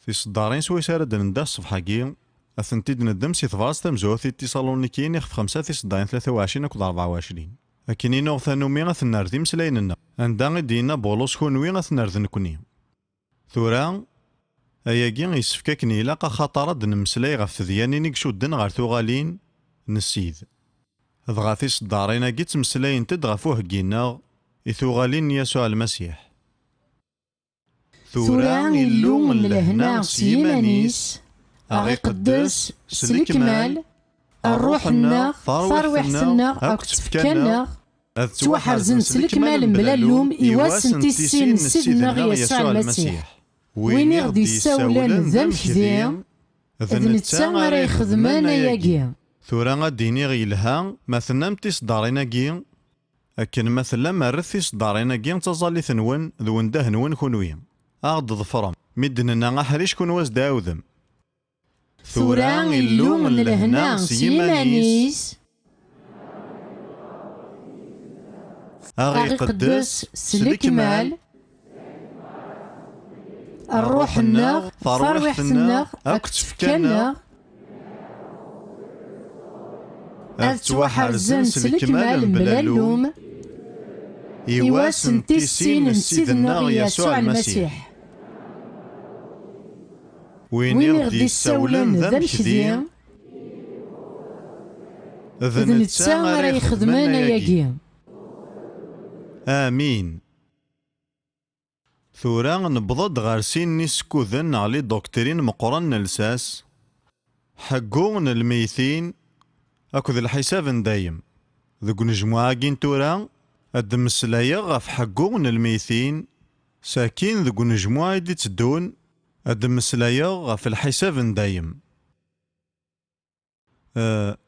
تصدارين سويس راه ندا الصفحاكي اثنتي ندم سي تفاص تمزوث تيصالونيكيين يخف 5 تصدارين 23 اكد 24 لكن نوغ ثانومي غثنردي مسلايننا عندها دينا بولوس كونوي غثنرد نكوني ثورا اياكي يسفكاكني يلاقا خاطر نمسلاي غف تذيانين كشودن غير ثوغالين نسيد دغا تصدارين كي تمسلاين تد غفوه كينا يثوغالين يسوع المسيح ثوران اللون لهنا سيمانيس أغي قدس سلكمال الروح النغ ثروح النغ أكتفكالنغ توحرزن سلكمال بلا اللوم إواسن تيسين سيدنا يسوع المسيح وين يغدي السولان ذم كذي ذن نتا راه يخدمان ياكي ثورا غاديني غيلها مثلا تصداريناكي أكن مثلا مرث تصداريناكي تظلي ثنون ذون دهنون كونوي أغد ظفرم مدننا أحريش كون واز داوذم ثوران اللون لهنا سيمانيس أغي قدس سلكمال الروح النغ ثروح النغ أكتفكالنغ أتوحرزن سلكمال بلا اللوم إواسن تيسين سيدنا يسوع المسيح وين يغدي السولان ذم كذي ذن نتا راه يخدمان ياكي آمين. ثورا نبضد غار سين نسكوذن على دكتورين مقرن الساس حقون الميثين أكذ الحساب دايم ذوك نجموعا كين تورا أدمسلايا غف حقون الميثين ساكين ذوك نجموعا دي تدون أدمسلايا غف الحساب دايم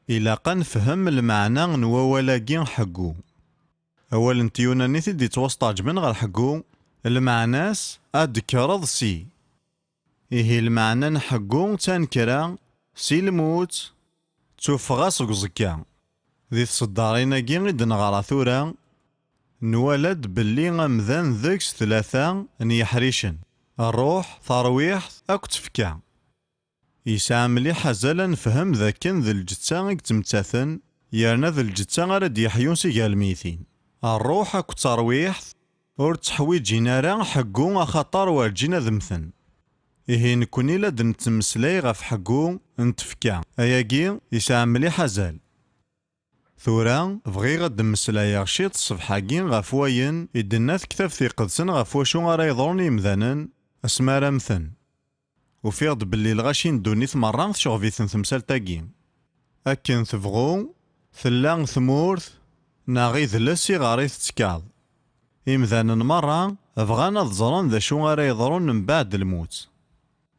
إلا قنفهم المعنى نوالاكين حقو أولا نتيونا نيثي دي توسطاج من غير حقو المعناس أدكرض سي إيه المعنى نحقو تانكرا سي الموت توفغاس غزكا ذي تصدارينا كي غيد نغارا ثورا نولد باللي غمذان ذكس ثلاثة نيحريشن الروح ثرويح أكتفكا يسعى مليح حزالا نفهم ذاكن ذي الجتسا تمتاثن يارنا ذي الجتسا غرد يحيون سيقا الميثين الروح أكترويح ور تحويج نارا حقو خطر ورجينا ذمثن إيه نكوني لاد نتمسلاي غف حقو نتفكا أياكي يسعى مليح حزال ثورا بغي غد مسلايا شيط الصفحاكي غف واين يدناث كتاب في قدسن غف واشو غرا يضرون يمذانن اسمارا مثن وفيض باللي الغاشين دونيث مران شغفيثن ثمسالتاكي أكن تبغو ثلان ثمورث ناغي ذلسي غاريث تكاض إمذانا مرة بغانا ظران ذا شو غارا يضرون من بعد الموت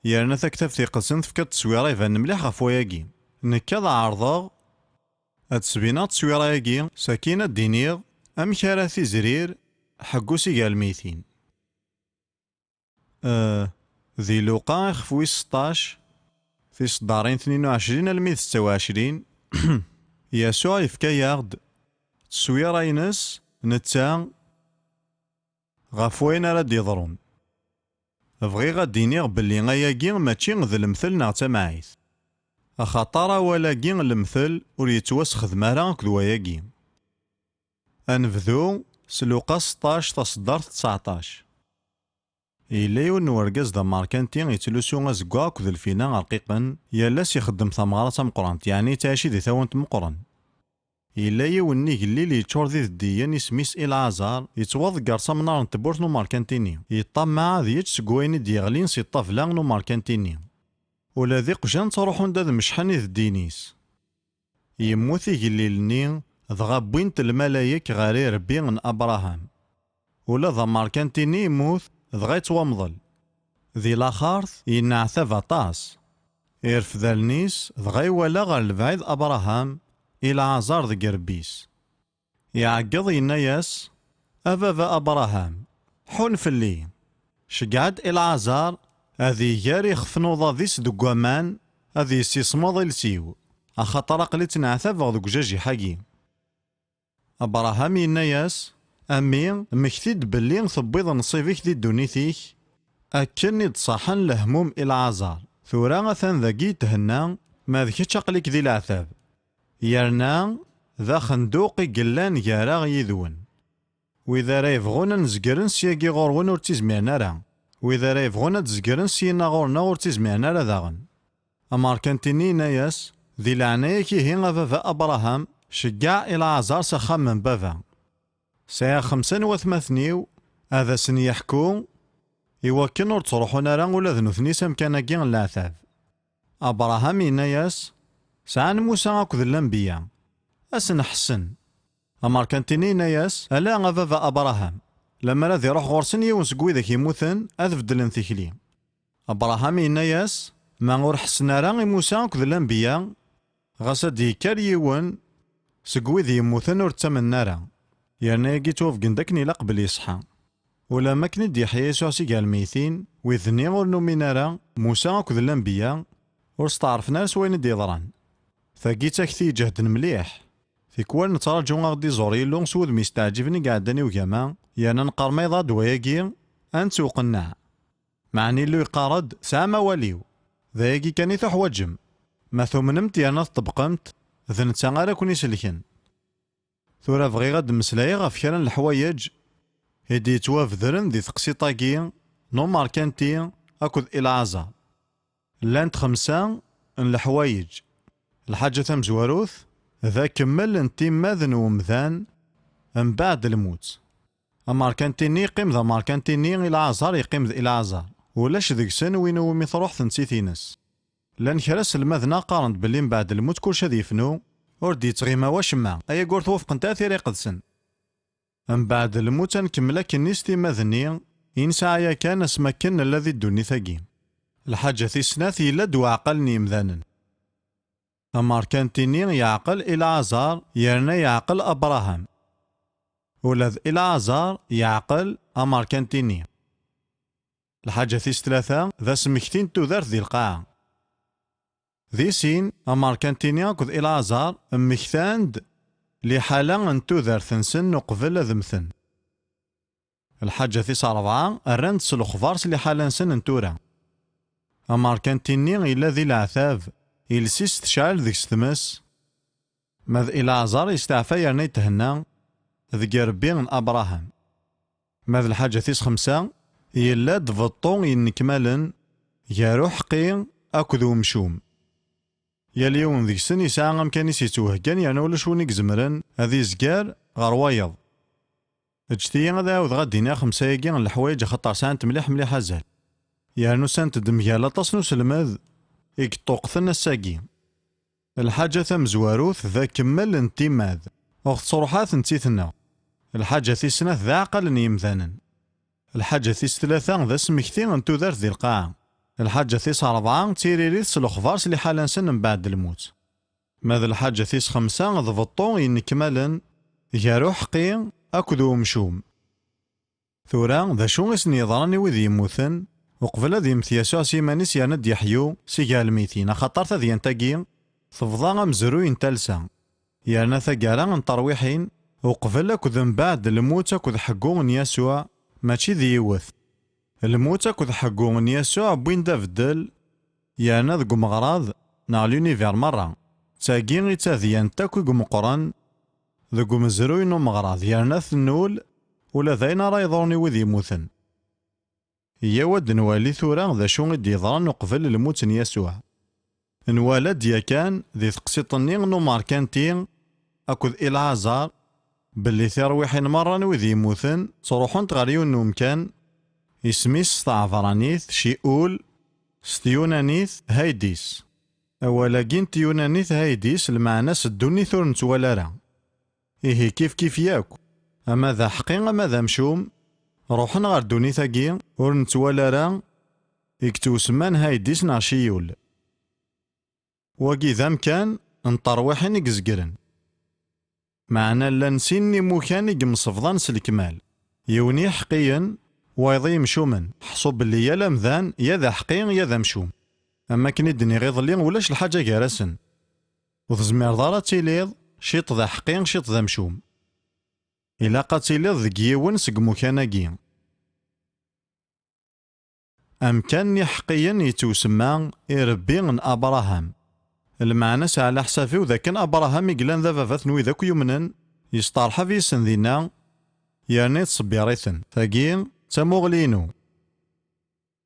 يارنا تكتب في قسن فكت تسويرا يفان مليح غفوياكي نكاض عارضاغ أتسبينا تسويراياكي ساكينة دينيغ أمكارا في زرير حقو سيقا الميتين ذي لوقا خفوي 16 في صدارين 22 الميت 26 يسوع يفكا ياغد تسويراينس نتا غفوين راد يضرون بغي غادينيغ باللي غاياكي ماشي ذا المثل ناغ تماعيث أخاطر ولاكي المثل ور يتوسخ مارا كدواياكي أنفذو سلوقا 16 تصدر 19 إلا يون ورقاز دا ماركانتين يتلوسو غازكوا كذ الفينا رقيقا يالاس يخدم ثمغرة مقرنت يعني تاشي دي ثوانت مقرن إلا يوني قلي لي يتشور ذي الديان يسميس العازار يتوض قرصا منار نتبورت نو ماركانتيني يطمع ذي يتسقوين ديغلين سي الطفلان نو ماركانتيني ولا ذي قجان تروحون داد مشحاني ذي الدينيس يموثي قلي لني ضغا بوينت الملايك غاري ربي من أبراهام ولا ذا ماركانتيني يموث ضغا يتوامضل ذي لاخارث ينعثف طاس يرفذالنيس ضغا يوالا غار البعيد أبراهام إلى عزار ذي قربيس يعقض يناياس أبابا أبراهام حون فلي شقعد إلى عزار هذي ياري خفنوضا ذيس دقوامان هذي سيسموض السيو أخطر قلي تنعثف ذو جاجي حقي أبراهام يناياس أمي مكتيد باللي نثبيض نصيفيك دي دونيثيك أكن يتصحن لهموم العازار ثورا أثن ذاكي تهنا ما ذكيتش أقلك ذي العذاب يرنا ذا خندوق قلان يارا يذون وإذا راه يبغون نزقرن سياقي غورون ور تيزمعنا راه وإذا راه يبغون تزقرن سينا غورنا ور تيزمعنا راه داغن أمار كانتيني ناياس ذي العناية كيهي بابا أبراهام شجع العازار سخام من بابا ساعة 85 هذا سن يحكو يوكن ور تروحون راه ولا ذنوثني سامكاناكي العذاب أبراهام يناياس سعان موسى أكد الأنبياء أسن حسن أمار كانتيني ناياس ألا بابا أبراهام لما راه يروح غورسن يون سكوي ذاك يموتن أذبدلن ثيكلي أبراهام يناياس ما غور حسن راه موسى أكد الأنبياء غاس ديكار يون سكوي ذي يموتن ور تمنى راه يعني يجي توف قندكني لا قبل يصحى ولا ما كنت يحيى يسوع سيقال الميتين ويذني غور نومينا راه موسى أكد الأنبياء ورستعرفنا سوين دي ضران فقيت كثي جهد مليح في كوال نتراجو غادي زوري لون سود ميستعجبني قعدني وكما يانا نقار ما يضاد وياكي انت وقناع معني لو يقارد ساعة مواليو ذاكي كان يثوح وجم ما ثمنمت يانا طبقمت ذن تساغارا كوني سلكن ثورا بغي غاد مسلاي غاف كران الحوايج هدي توافذرن ذي تقسيطاكي نومار كانتي اكد العازا لانت 5 الحوايج الحاجة تمزواروث ذا كمل انتي ماذن ومذان من بعد الموت ماركانتيني يقيم ذا ماركانتيني العازار يقيم ذا العازار ولاش ذيك سن وينو ميثروح تنسيتينس لان كراس المذنى قارنت بلي من بعد الموت كلشي ذي يفنو ورد يتغيما واشما ايا قرت وفق نتا ثيري قدسن من بعد الموت نكمل كنيستي مذني إنسايا كان اسما كن الذي الدني ثقيم الحاجة ثيسناث يلا دو عقلني مذانا أمار كانتيني يعقل العازار يرنا يعقل أبراهام ولذ العازار يعقل أمار كانتيني الحاجة ثيس 3 ذا سمكتين تذر ذي القاعة ذي سين أمار كانتيني كذ العازار مكتاند لحالا أن تذر ثنسن قبل ذمثن الحاجة ثيس 4 الرند سلخفارس لحالا سن انتورا أمار كانتيني إلا ذي العثاب إلسيس تشعل ذيك ستمس ماذ العازار يستعفى يرني تهنا ذي ربي من أبراهام ماذ الحاجة ثيس 5 يلا دفطون ينكمالن يا روحقي أكذو مشوم يا اليوم ذيك سن يسعى غمكاني سيتوهكان يعني ولا شونيك زمرن هذي زكار غروايض اجتيا غدا عاود غادينا 5 ياكي الحوايج خطر سانت مليح هزال يعني سانت دميالا تصنو سلماذ يكطوقثن الساقي الحاجة مزواروث ذا كمل انتي ماذ وقت صروحات نتيثنا الحاجة ثيسنة ذا عقل يمذانا الحاجة ثيس 3 ذا سمكتين انتو ذات ذي القاعة الحاجة ثيس 4 تيريريث سلوخفارس اللي حالا سن من بعد الموت ماذا الحاجة ثيس 5 ضبطون ينكمالا يا روحقي أكذو مشوم ثورا ذا شو اسني يضراني وذي يموثن وقبل ذي مثياسو سيمانيس ياند يحيو سيقال الميتين خطر ذي ينتقي تفضا مزرو ينتلسا يانا ثقالا نطرويحين وقبل كذ من بعد الموت كذ حقون يسوع ماشي ذي يوث الموت كذ حقون يسوع بوين دافدل يانا ذقو مغراض نا لونيفير مرة تاقين غيتاذيان تاكو مقرن ذقو مزرو ينو مغراض يانا ثنول ولا ذاين راه يضرني وذي يموثن يا ود نوالي ثورا ذا شو غدي يضرن وقبل الموت يسوع نوالد يا كان ذي تقسيطني نومار كانتين أكد العازار باللي ثرويحين مرة وذي يموثن صروحون تغريون نوم كان اسميس ستعفرانيث شيئول ستيونانيث هايديس أولا جين تيونانيث هايديس المعنى سدوني ثور نتوالارا إيه كيف ياكو أما ذا حقين أما ذا مشوم روحنا غير دوني ثاقي ور نتوالارا يكتو سمان هايديس ناشيول وكي ذا مكان نطروحين يقزقرن معنا لنسيني موكان يقمصفضان سالكمال يوني حقيا ويضي مشومن حصوب باللي يا لمذان يا ذا حقين يا ذا مشوم اما كني دني غيظ لي ولاش الحاجة كارسن وتزمير دارا تيليض شيط ذا حقين شيط ذا مشوم إلا قاتيليض ذك يون سق موكاناكي أمكان حقيا يتوسمى يربي من أبراهام. المعنى على حسابي وذا كان أبراهام يقلان ذا فافات نوي ذاك يمنن يسترحى في سندينا يعني تصبيريثن ثاقين تموغلينو.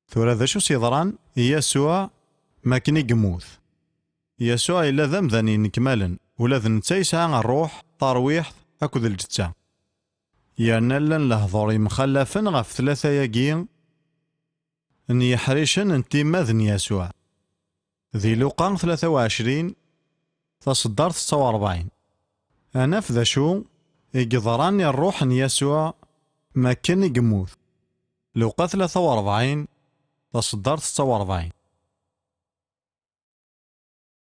ثورة ذا شو سيضران يسوع ما كني قموث. يسوع إلا ذم ذاني نكمالا ولا ذن تيسع الروح ترويح أكد الجتة. يعني لن لهضوري مخلفن غف 3 ياقين ان يحريشن انتي ماذن يسوع. ذي لوقا 23 تصدر 49. انا في ذا شو يقدراني الروح ان يسوع ما كان يقموث. لوقا 43 تصدر 46.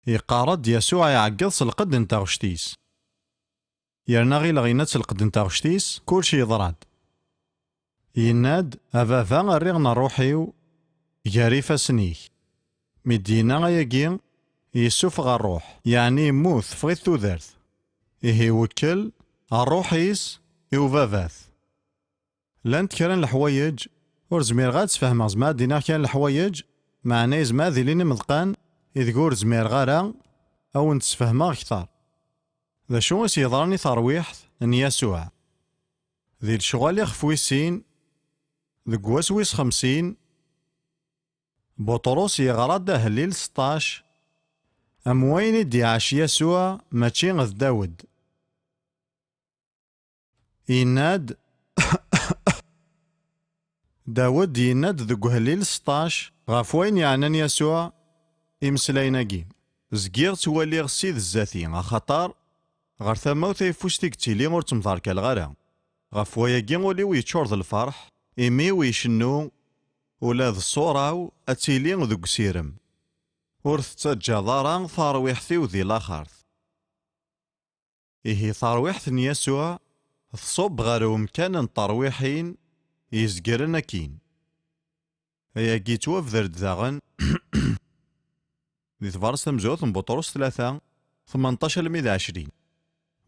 يقارد يسوع يعقد سلقد انت غشتيس. يرنا غي لغينا سلقد انت غشتيس كل شي يضراد. يناد أفافا الرغنا روحيو جاريفا سنيه مدينا غياقين يسوفغ الروح يعني يموت فغي الثوذرث إيه وكل الروحيس يوفافاث. لان تكران الحوايج ورزمير غاد تفهم زما دينا كان الحوايج معنى زما ذي لين مذقان إذ قور زمير غارا أو نتسفهما أكثر. ذا شو يضراني ترويح أن يسوع ذي الشغال يخفويسين ذي قواسويس 50 بطرس يغرد هليل 16 أموين ديعاش يسوع ماشي غذ داود. يناد داود يناد ذو هليل 16 غفوين يعنان يسوع إمسلايناكي زكير توالي غسيد الزاتي خطر غير ثماوث يفوشتيك تيلي غور تمضارك الغرا غفواياكي وليو يتشورض الفرح إمي ويشنو ولا ذ الصورة أتيلي ذو سيرم ورث تجاضارا ثارويحتي وذي لاخرث. إيه ثارويحت يسوع تصب غير مكان ترويحين يزقرن أكين. هيا جيتوا في ذرد ذاغن ذي تفارس تمزوث من بطرس 3 18 لميد 20.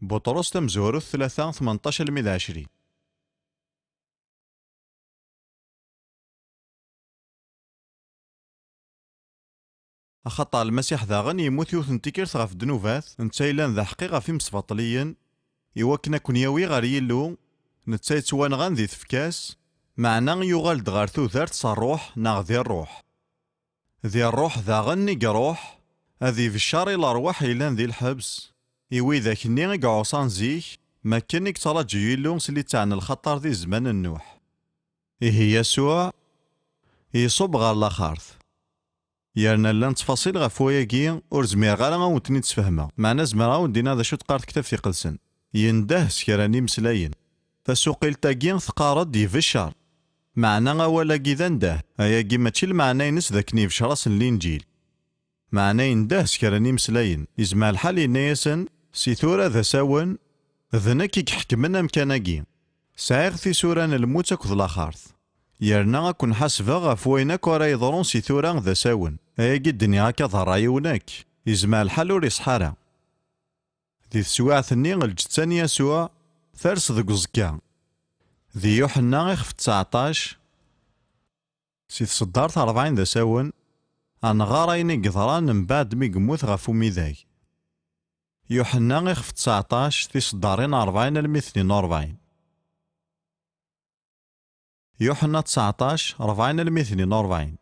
بطرس تمزورث 3 18 لميد 20. أخطأ المسيح ذاغن يموت يوث نتيكيرث غاف دنوفاث نتايلان ذا حقيقة في مسفطليا يوكنا كون ياوي غار يلو نتايت وانغان ذي تفكاس معنا يغال دغار ثوثارت صاروح ناغ ذي الروح. ذي الروح ذاغن نيقروح هذي في الشار الأرواح إلان ذي الحبس إوي ذاك ني قعوصان زيك ما كنك تراجي يلو سلي تاعنا الخطر ذي زمان النوح. إيه يسوع يصب غار لاخارث يارنا لان تفاصيل غف وياكي ور زمير غالا غاونتني تسفهما معنا زمرا ودينا ذا شو تقارت كتاب في قدسن ينده سكراني مسلاين فسوقيل تاكين ثقارد يفشر معنا غاولا كيذا نده هياكي ماشي المعنى ينس ذاك نيفش راس الانجيل معنى ينده سكراني مسلاين يزمع الحال ينايسن سيثورا ذا ساون ذنكي كحكمنا مكاناكي سايغ في سوران الموت اكذ لاخارث يرنا غاكون حاسبا غف وينك ورا يضرون سيثورا ذا ساون هياكي الدنيا هكا ظهر عيونك يزمع الحال ور يصحارا. ذي السواعة ثني الجتان يسوع ثارس ذق زكا ذي يوحنا غيخف 19 سي تصدرت 40 ذا ساون أنغارين قضران من بعد مي قموث غفو ميذاك. يوحنا غيخف 19 في صدارين 40 المي 42. يوحنا 19 40 المي 42.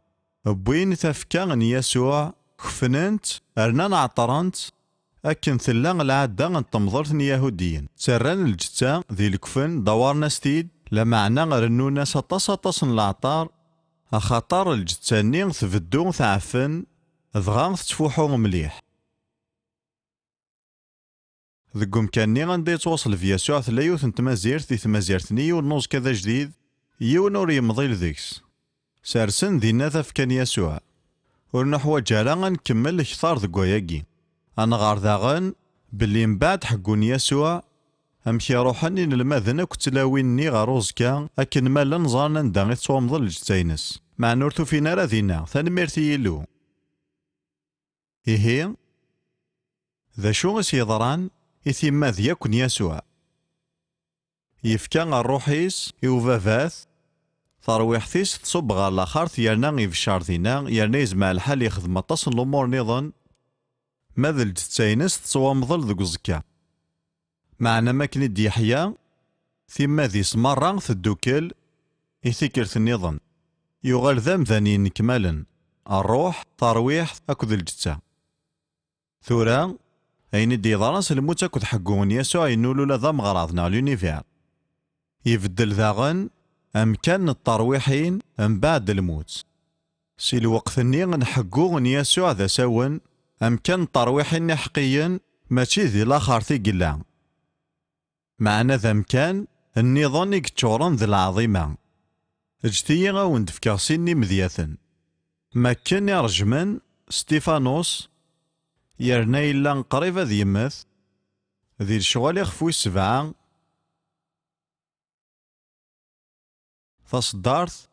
بوين تفكا غن يسوع كفننت أرنان عطرانت أكن ثلان العادة غن تمضرثن يهوديين سران الجتا ذي الكفن دوارنا ستيد لمعنا غرنونا سطاسن العطار أخطار الجتاني ثبدو ثعفن ذغان تفوحو مليح. ذقوم كاني غندي يتواصل في يسوع ثلايوث نتمازيرت ذي تمازيرتني ونوز كذا جديد يونور يمضي لذيكس سارسن ذي ناثف كان يسوع ورنحو جالا غنكمل كثار ذقوياكي أنا غار ذاغن باللي من بعد حقون يسوع أمشي روحاني للماذن كتلاويني غاروزكا أكن مالا نزارنا نداغي توامضل الجتاينس مع نورثو فينا راذينا ثانميرتي يلو. إيهي ذا شو غس يضران إثيما ذيكن يسوع يفكا الروحيس يوفافاث ترويحتيس تصب غار لاخر يرنا يفشار دينا يرنا يزمع الحال يخدم اطاس الامور نظن ماذا تتاينس تصوامضل ذوك الزكا معنا ماكن دي يحيى ثم ذي سمرة الدوكل يثكرت النظام يغال ذم ذاني نكمالا الروح ترويح أكد الجتة ثورا أين دي ضرس الموت أكد حقون يسوع ينولو لذا مغراضنا لونيفير يفدل ذاغن أمكان الترويحين من بعد الموت سي الوقت نحقون يسوع ذا سون أمكان الترويحين حقيا ماشي ذي لاخر ثقلا معنا ذا مكان النظام يكتورن ذي العظيمة اجتيا غاون دفكا سيني مذياثن ما كان يرجمن ستيفانوس يرنا إلا قريب ذي يمث ذي الشغال يخفوي 7 فصدارت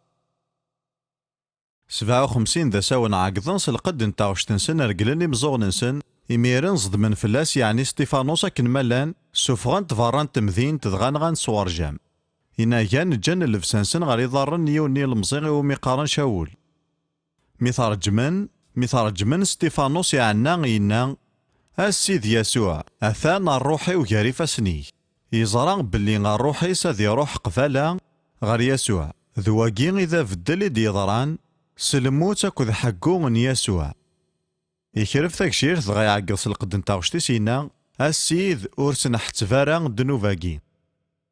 57 ذا ساون عقدن سلقد نتا وشتنسن رجلني مزوغ ننسن إميرن صدمن فلاس يعني ستيفانوس أكن ملان سوفغان تفاران تمذين تدغان غان صور جام إنا جان جن اللفسانسن غير يضارن نيوني المزيغي وميقارن شاول ميثارجمن ستيفانوس يعنا ينا السيد يسوع أثان الروحي وجاري فاسني يزرع باللي الروحي ساذي روح قفالة غير يسوع ذواقي إذا فدل ديضران سلموت أكد حقون يسوع يكرف تكشير ضغا يعقص القدن تاوشتي سينا السيد أورسن حتفارا دنوفاقي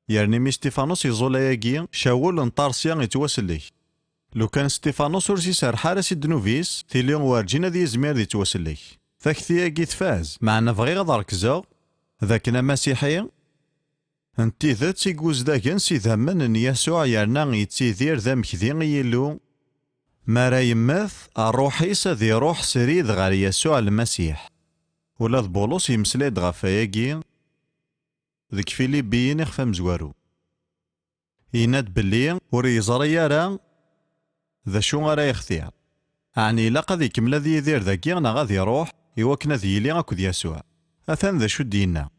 يعني مي ستيفانوس يزولا ياقي شاول انطارسيا يتواسلي لو كان ستيفانوس ورسي سار حارس الدنوفيس تيليون وارجينا ذي زمير ذي تواسلي ثاكثي ياقي تفاز معنا بغي غضاركزا ذاكنا مسيحي انتي ذات سيقوز داكن سي ذامن ان يسوع يرنا يتسيذير ذا مكذي يلو ما را يمث الروحيس ذي روح سريد غير يسوع المسيح ولا بولس يمسليد غفاياكي ذيك فيليبيين يخفى مزوارو يناد بلي وري يزري راه ذا شو راه يختار يعني لا قد يكمل ذي يدير ذاكي انا غادي يروح يوكنا ذي لي اكو يسوع اثان ذا شو دينا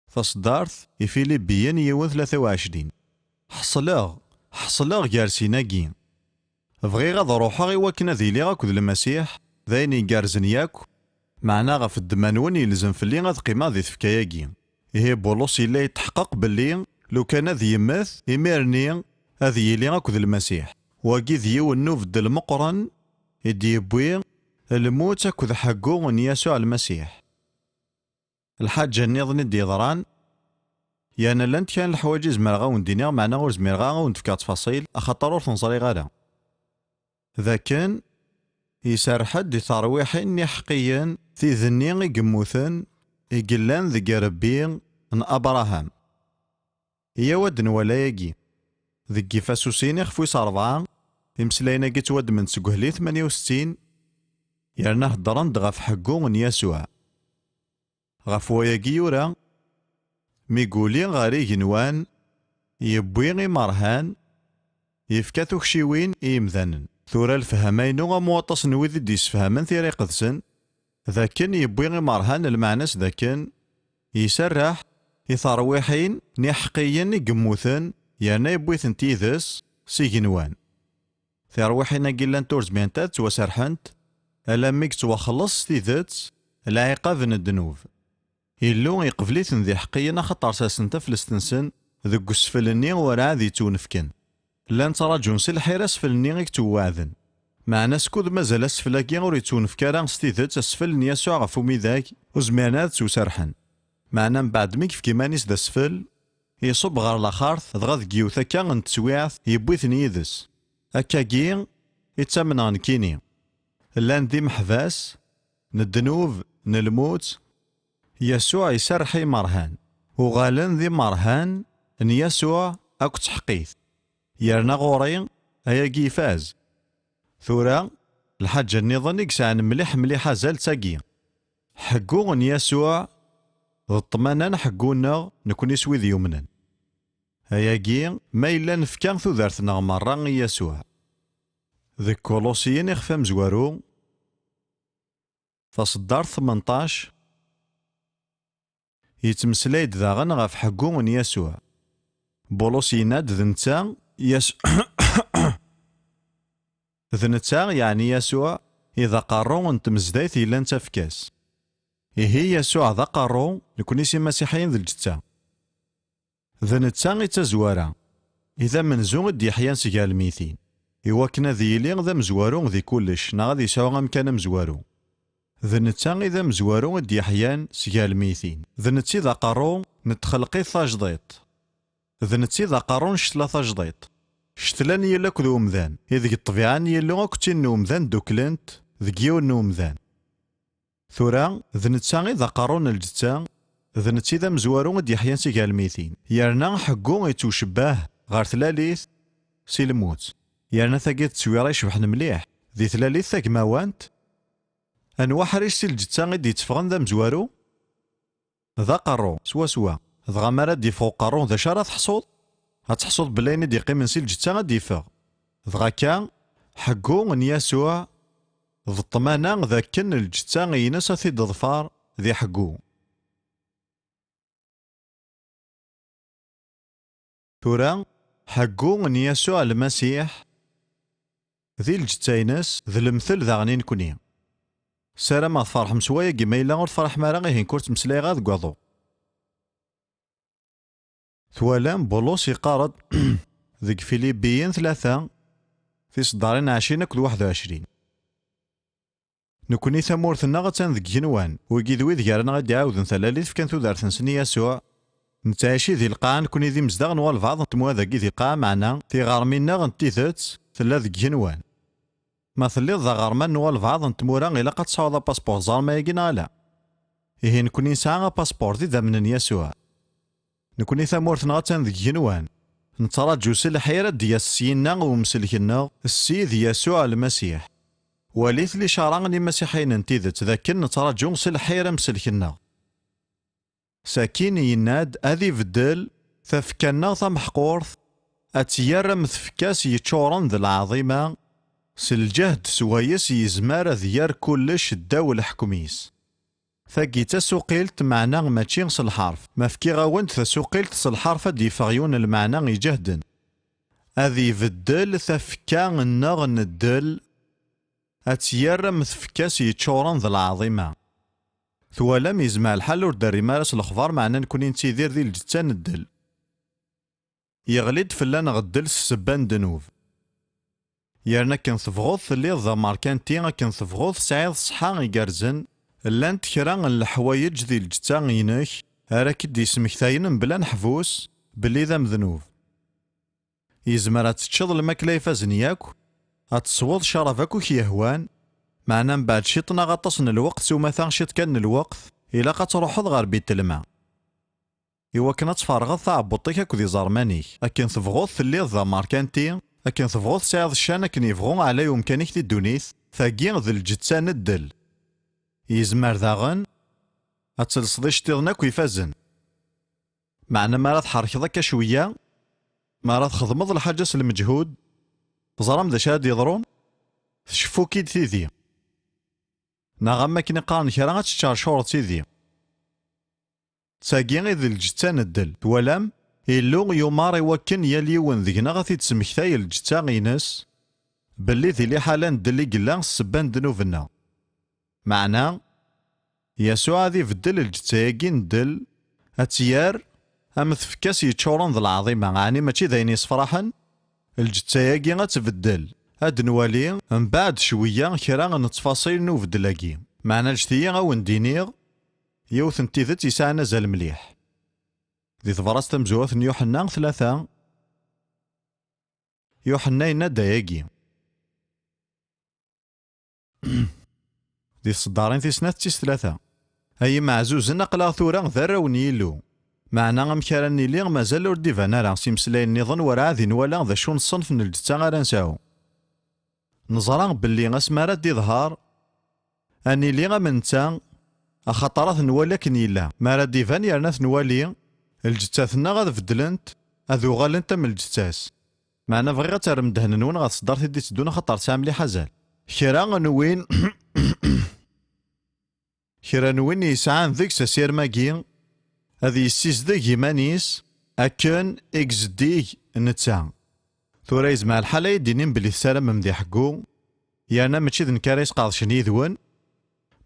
فصدارت يفيليبيين يوث 23 حصلاغ جارسيناكي بغي غاد روحا غي وكنا ذي لي اكو المسيح ذايني جارزن ياكو معنا غف الدمانون يلزم في اللي غاد قيمة ذي تفكاياكي إيه بولوس إلا يتحقق باللي لو كان ذي يمث إميرني هذي يلي غاكو ذي المسيح واكي ذيو النوف د المقرن يدي يبوي الموت أكو ذا حقو يسوع المسيح الحاجة نظني دي ضران يعني لانت كان الحواجز مرغاون دينيا معنا غوز مرغاون تفكا تفاصيل أخطر ور تنصري غادا ذا كان يسار حد ترويحين حقيا في ذني يقموثن يقلان ذي ربي ان ابراهام يود ولا يجي ذي كيفاسوسين يخفويس 4 يمسلاينا قيت ود من سقهلي 68 يرنا هدران غف حقو يسوع غف وياكي يورا ميقولي غاري جنوان يبوي مرهان يفكاثو خشيوين يمذنن ثورا الفهمين ومواطس نوذ ديس فهمن ثيري قدسن ذاكن يبوي مرهان المعنس ذاكن يسرح يثرويحين نحقيا يقموثن يعني يبوي ثنتيذس سيجنوان ثرويحين قلان تورز بينتات وسرحنت ألا ميكس وخلص تيذت العقاب الدنوب إلو يقبليثن ذي حقيا خطر ساسنتا فلستنسن ذو قسفلني ورا ذي تونفكن لان تراجون سي الحيرس فلني توعدن معنا سكود مازال اسفلاكي غور يتونفكا ستيثت اسفل يسوع غفومي ذاك وزمانات سوسرحن معنا من بعد ميك في كيمانيس ذا سفل يصب غار لاخارث دغا كيوثا كان تسويعث يبويثن يدس هكاكي يتسمن عن كيني لان ذي محباس ندنوب نلموت يسوع يسرحي مرهان وغالن ذي مرهان ان يسوع اكو تحقيث يرنا غوري هياكي فاز ثورا الحاجة النظام يكسعن مليحة زال تاقي حقو يسوع الطمانان حقونا نكون يسوي ذي يمنا هياكي ما إلا نفكان ثوذارتنا مرة يسوع ذي كولوسيين يخفى مزوارو فصدار 18 يتمسلايد ذاغن غف حقو يسوع بولس يناد ذنتا ذنتا يعني يسوع إذا قارو أنت مزدايت إلا أنت فكاس. إيه يسوع ذا قارو نكوني سي مسيحيين ذي الجتا. ذنتا يتزوارا إذا منزو دي حيان سيال ميثين. إوا كنا ذي لين ذا مزوارو ذي كلش نا غادي يساوغ مكان مزوارو. ذنتا إذا مزوارو دي حيان سيال ميثين. ذنتي ذا قارو نتخلقي ثاجضيط. ذنتي ذا قارو نشتلا ثاجضيط. شتلان يلاك ذو مذان إذ الطبيعة يلو أكتين نو مذان دوكلنت ذكيو نو مذان. ثورا ذنتا إذا قارون الجتا ذنتي ذا مزوارو دي حيان سيال ميثين. يرنا حقو يتوشباه غار ثلاليث سي الموت. يرنا ثاقيت تسويرا يشبحن مليح ذي ثلاليث ثاك ماوانت. أنوا حريش سي الجتا غيدي يتفغن ذا مزوارو ذا قارو سوا ذغا مرا دي فوق قارو ذا شارة تحصل غتحصل بلاين دي قيم نسي الجتا غادي يفغ. ذغا كان حقو ان يسوع ذ الطمانة ذاكن الجتا غينس في الظفار ذي حقو. ثورا حقو ان يسوع المسيح ذي الجتاينس ذي المثل ذا غني نكوني. سارة ما تفرح مسوايا كيما إلا غير تفرح مرا غير كورت مسلاي غا ذكواضو. ثوالام بولس يقارض ذيك فيليبيين 3 في صدارين 20 كل 21. نكوني ثمورثنا غتان ذيك جنوان ويكي ذوي ذكارنا غادي يعاودن ثلاليث كان ثودار ثنسني يسوع. نتعيشي ذي القاع نكوني ذي مزداغ نوال بعض نتموا ذاكي ذي القاع معنا في غارمينا غنتيثات ثلا ذيك جنوان. ما ثليض ذا غارمان نوال بعض نتمورا إلا قد تصاوض باسبور زار ما يجينا لا. إيه نكوني نسعى باسبور ذي ذا من يسوع. نكوني ثمورثنا غتان ذيك جنوان نتراجو سلحيرة ديال السينا ومسلكنا السيد يسوع المسيح. وليث لي شارع لي مسيحيين انتيذت ذاكن نتراجو سلحيرة مسلكنا. ساكين يناد أذي بدل ثفكنا ثمحقورث أتيار مثفكاس يتشورن ذي العظيمة سالجهد سوايس يزمار ذيار كلش الداول الحكوميس. ثاقي تسوقيلت معنى ماشي الحرف ما فكي غاونت تسوقيلت الحرف دي فغيون المعنى يجهدن. أذي بدل ثفكا النغ ندل أتيار مثفكاس يتشورن ذي العظيمة. ثوالام يزمع الحل وداري مارس الأخبار معنا نكون نتيذير ذي الجتان الدل. يغلد فلان غدل سبان دنوف. يارنا كان ثفغوض ثلي ذا ماركانتي كان ثفغوض سعيد صحا يقرزن لان تكران الحوايج ذي الجتان ينك هراكي دي سمكتاين بلا نحفوس بلي ذا مذنوف. يزمر تتشض الماكلة يفازن ياكو هتصوض شرفاكو كيهوان معنا من بعد شيطنا غطسن الوقت وما ثان شيط كان الوقت إلا قتروحض غير بيت الماء. إوا كنا تفارغض تعبطيك أكو ذي زرمانيك أكن تفغوض ثلي ذا ماركانتي أكن تفغوض سعيد الشان أكن يفغون على يمكانك ذي الدونيث ثاقين ذي الجتسان الدل. يزمر ذاغن أتلصدي شتيضناك ويفازن معنا ما راه تحركضك شوية ما راه تخدمض الحاجة المجهود تزرم ذا شاد يضرون تشفو كيد تيذي ناغما كني قارن كرا غتشار شور تيذي تساقي غي ذي الجتان الدل. ولام إلو يومار يوكن يليون ذينا غاثي تسمكتاي الجتا غيناس بلي ذي لي حالا دلي قلا سبان دنوفنا. معنا يسوع ذي بدل الجتاياكي ندل أتيار أمثفكاس يتشورن ذي العظيمة يعني ماشي ذاين يصفرحن الجتاياكي غتبدل هاد نوالي من بعد شوية كرا نتفاصيل نوفدلاكي. معنا الجتيا غاون دينيغ يوث نتيذت يسعنا زال مليح. ذي ثفراس تمزوث يوحنا 3 يوحنا ينادى ياكي ذي الصدارين في سنة 3 هاي معزوز نقلا ثورا ذرا ونيلو. معنا غمكارا ليغ مازال ور ديفانا راه سيمسلاين نظن ورا ذي نوالا ذا شون الصنف من الجتا غير نساو. نظرا باللي غاسمارا دي ظهار اني لي غمنتا اخطرات نوالا نيلا مارا ديفان يرناث نوالي الجتاثنا غاد فدلنت اذو غالنت من الجتاس. معنا بغي غترم دهن نون غتصدر تدي تدون خطر ساملي حزال كرا نوين كرا نوين يسعان ذيك سير ماكي هذي يسيس ذيك يمانيس أكن إكزديك نتا ثورا يزمع الحال يدينين بلي السلام ممدي حقو يانا ماشي ذ نكاريس قاضشن يذون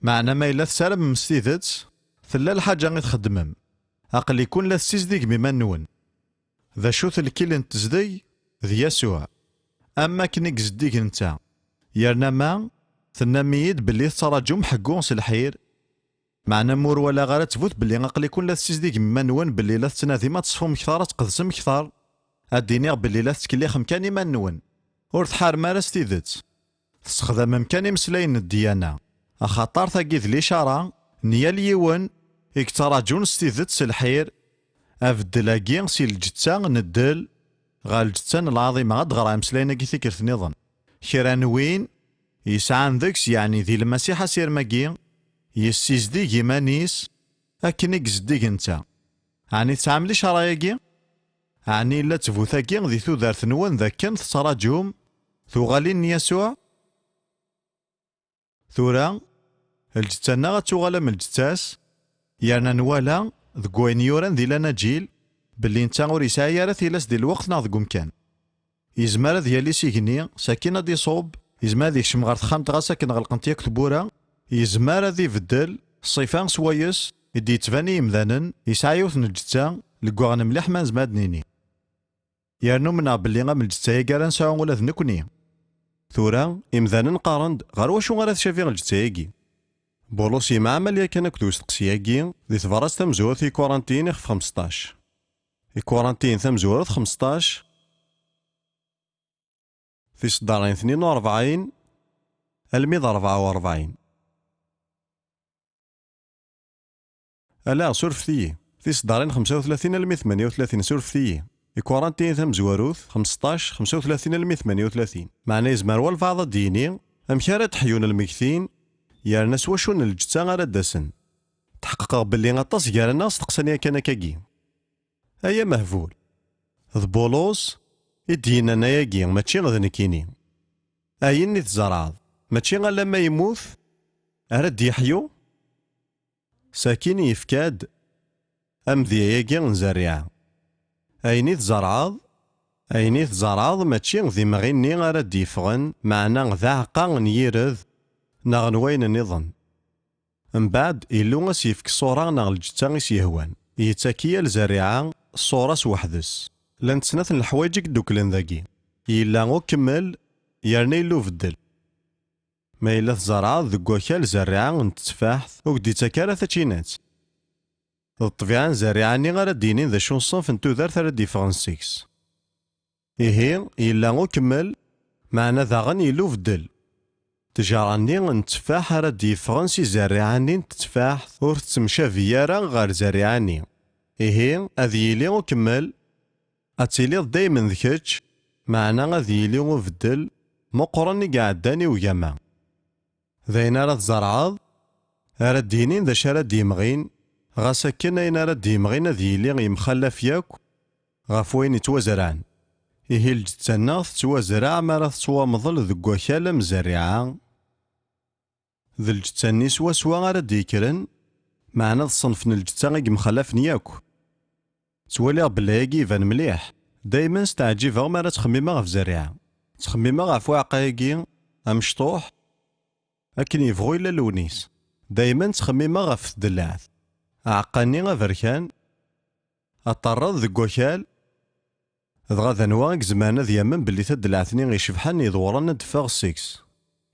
معنا ما إلا السلام مستيدت ثلا الحاجة غي تخدمم أقل يكون لا تسيزديك بما نون ذا شوث الكيل تزدي ذي يسوع أما كنك زديك نتا يرنا ما ثناميد بلي تراجم حقون الحير معنا مور ولا غير تفوت بلي أقل يكون لا تسيزديك بما نون بلي لا تنادي ما تصفهم كثار تقدسم كثار أديني بلي لا تكليخ مكاني ما نون ور تحار مارس تيدت تستخدم مكاني مسلاين الديانة أخاطر ثاقي ذي الإشارة نيال يون إكتراجون ستيدت سلحير أفدلاقي سي الجتة ندل غا الجتة العظيمة غاد غرا مسلاين كي ثيكرت نظن كيران وين يسعان ذكس يعني ذي المسيحة سير ماقي يسيزدي جيمانيس أكنك زديك انت يعني تسعملي شرايقي يعني لا تفوثاكي ذي ثوذارت نوان ذا كان تراجم ثوغالين يسوع ثورا الجتانا غتوغالا من الجتاس يانا نوالا ذكوين يوران ذي لانا جيل باللي نتا غور يسعى راه ثيلاس ديال الوقت ناض كمكان يزمر ديالي سيغني ساكنه دي صوب يزمر ذيك شمغار تخامت غا ساكن غلقنت ياك تبورا يزمر ذي بدل الصيفان سوايس يدي تباني يمذانن يسعى يوث نجتا لكواغن مليح ما نزماد نيني يارنو منا باللي غا من الجتا ياكا نساو ولا ذنكني ثورا إمذانا قارند غير واشو غادا تشافي الجتاياكي بولوس يمعمل ياك انا كدوس تقسياكي ذي تفراس تمزور في كورانتين في 15 كورانتين تمزور 15 في صدارين 42 الميض 44 ألا سورفتي في صدارين 35 المي 38 سورفتي كورانتين تمزواروث 15 35 المي 38 معنى يزمر والبعض ديني أمكارة تحيون المكثين يارنا سواشون الجتا غالا داسن تحقق باللي غطاس يارنا استقسانيا كان كاكي أيا مهفول ذ بولوس إدينا ناياكي ماشي غد نكيني أيني تزرعض ماشي غا لما يموت أرد يحيو ساكين يفكاد أم ذياكي نزريع أيني تزرعض ماشي ذي مغيني أرد يفغن معنا ذا عقا نيرذ ناغ نوين النظام من بعد إلو غسيفك صورة ناغ الجتا غيس يهوان يتاكيا الزريعة الصورة سوحدس لان تسناث الحوايجك دوكلن ذاكي يلا غو كمل يرني يلو فدل ما إلا تزرع ذك وكال زريعة نتفاحث وكدي تاكارا ثاتشينات الطبيعة زريعة ني غالا دينين ذا شون صنف نتو ذار ثرا ديفرنسيكس إيهي يلا غو كمل معنا ذا غن يلو فدل تجاراني نتفاح راه ديفرنسي زريعاني نتفاح ور تمشافيارا غير زريعاني إيهي أذي يلي وكمل أتيلي دايما ذكتش معنا غادي يلي وفدل مقرني قعداني وياما ذاين راه تزرعض راه دينين ذا شرا ديمغين غا ساكن أين راه ديمغين أذي يلي يمخلف ياك غاف وين يتوازرعن إيهي الجتانا تتوازرع ما راه تتوامضل ذك وكالا مزرعة ذا الجتاني سوا غا راه ديكرن معنا الصنف ن الجتا غي مخلفن ياك توالي بلا ياكي يبان مليح دايما ستعجبها ما راه تخميمة غف زريعة تخميمة غف واعقايكي أمشطوح أكن يبغو إلا لونيس دايما تخميمة غف الدلاعث عقاني غفركان أطرد ذك وكال دغا ذنواك زمانة ديامن باللي تدلعثني غي شبحان يدورن دفاغ السيكس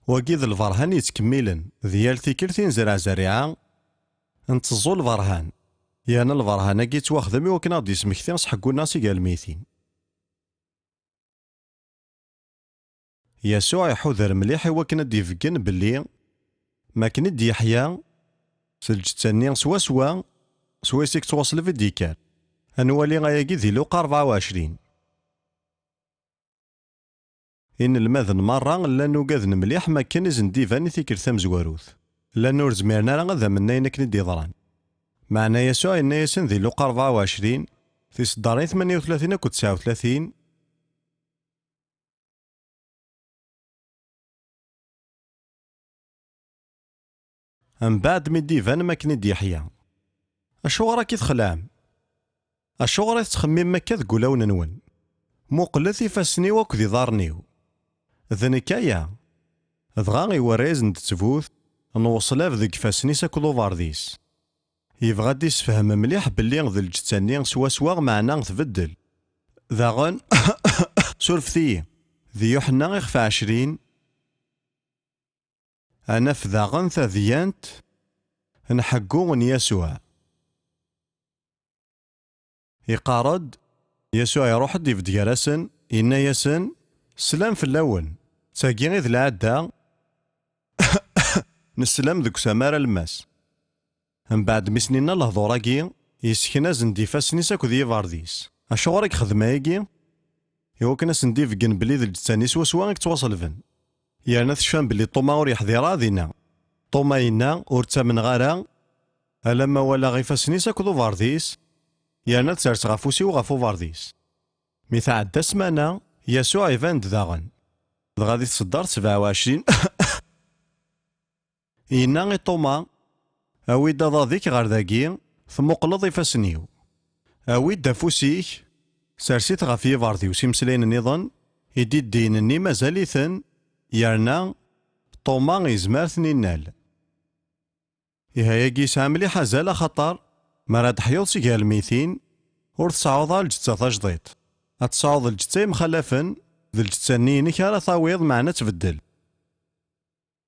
وكيد الفرهان يتكملن ديال تيكرتين زرع زريعة انتظو الفرهان يانا الفرهان كي تواخدم وكنا غادي يسمكتين صحكو الناس قال ميتين يسوع يحوذر مليح وكنا ديفكن باللي ما كنت دي يحيا سلجتاني سوا سيك تواصل في الديكار انوالي غاياكي ذي لوقا 24 إن الماذن مرة لانو قاذن مليح ما كان زنديفاني ثيكر ثام زواروث لانو رزميرنا راه غاذا منا إنك ندي ضران معنا يسوع إن يسن ذي لوقا 24 في صدارين 38 أو 39 من بعد من ديفان ما كان يحيا أشو راكي تخلعم أشغل تخمم مكا تقول وننون مقلت يفاسني وكذي ضارنيو ذنكايا دغا يوريز نتتفوت نوصلاف ذك فاسني ساكلو فارديس يبغى يسفهم مليح باللي ذا الجتاني سوا معنا تبدل ذاغن سورفتي ذي يوحنا يخفى 20 أنا في ذاغن ثاذيانت نحقو يسوع يقارد يسوع يروح ديف ديارسن إنا يسن سلام في الأول تاقي غير العادة نسلام ذك سمارة الماس من بعد مسنينا الهضوراكي يسكنا زندي فاسني ساكو ذي فارديس أشغورك خدمايكي يوكنا سندي في جنبلي ذي الجتاني سوا يتواصل فن يعني تشفان بلي طوما ور يحضيرا ذينا طوما ينا ور تامن غارا ألما ولا غي فاسني ساكو ذو فارديس يعني تسارس غافوسي وغافو فارديس ميتعدى سمانة يسوع يفاند ذاغن غادي تصدر 27 إنا غي طوما أويد ضاذيك غار ذاكي ثم قلض يفاسنيو أويد دافوسيك سارسيت غافي فاردي وسيمسلين النظام يدي الدين اني مازاليثن يرنا طوما يزمار ثنينال يهاياكي سا مليح زال خطر مراد حيوض سيكا الميتين ور تصعوض الجتة تجديط أتصعوض الجتة مخلفن ذي الجتة نينك على ثاويض معنا تبدل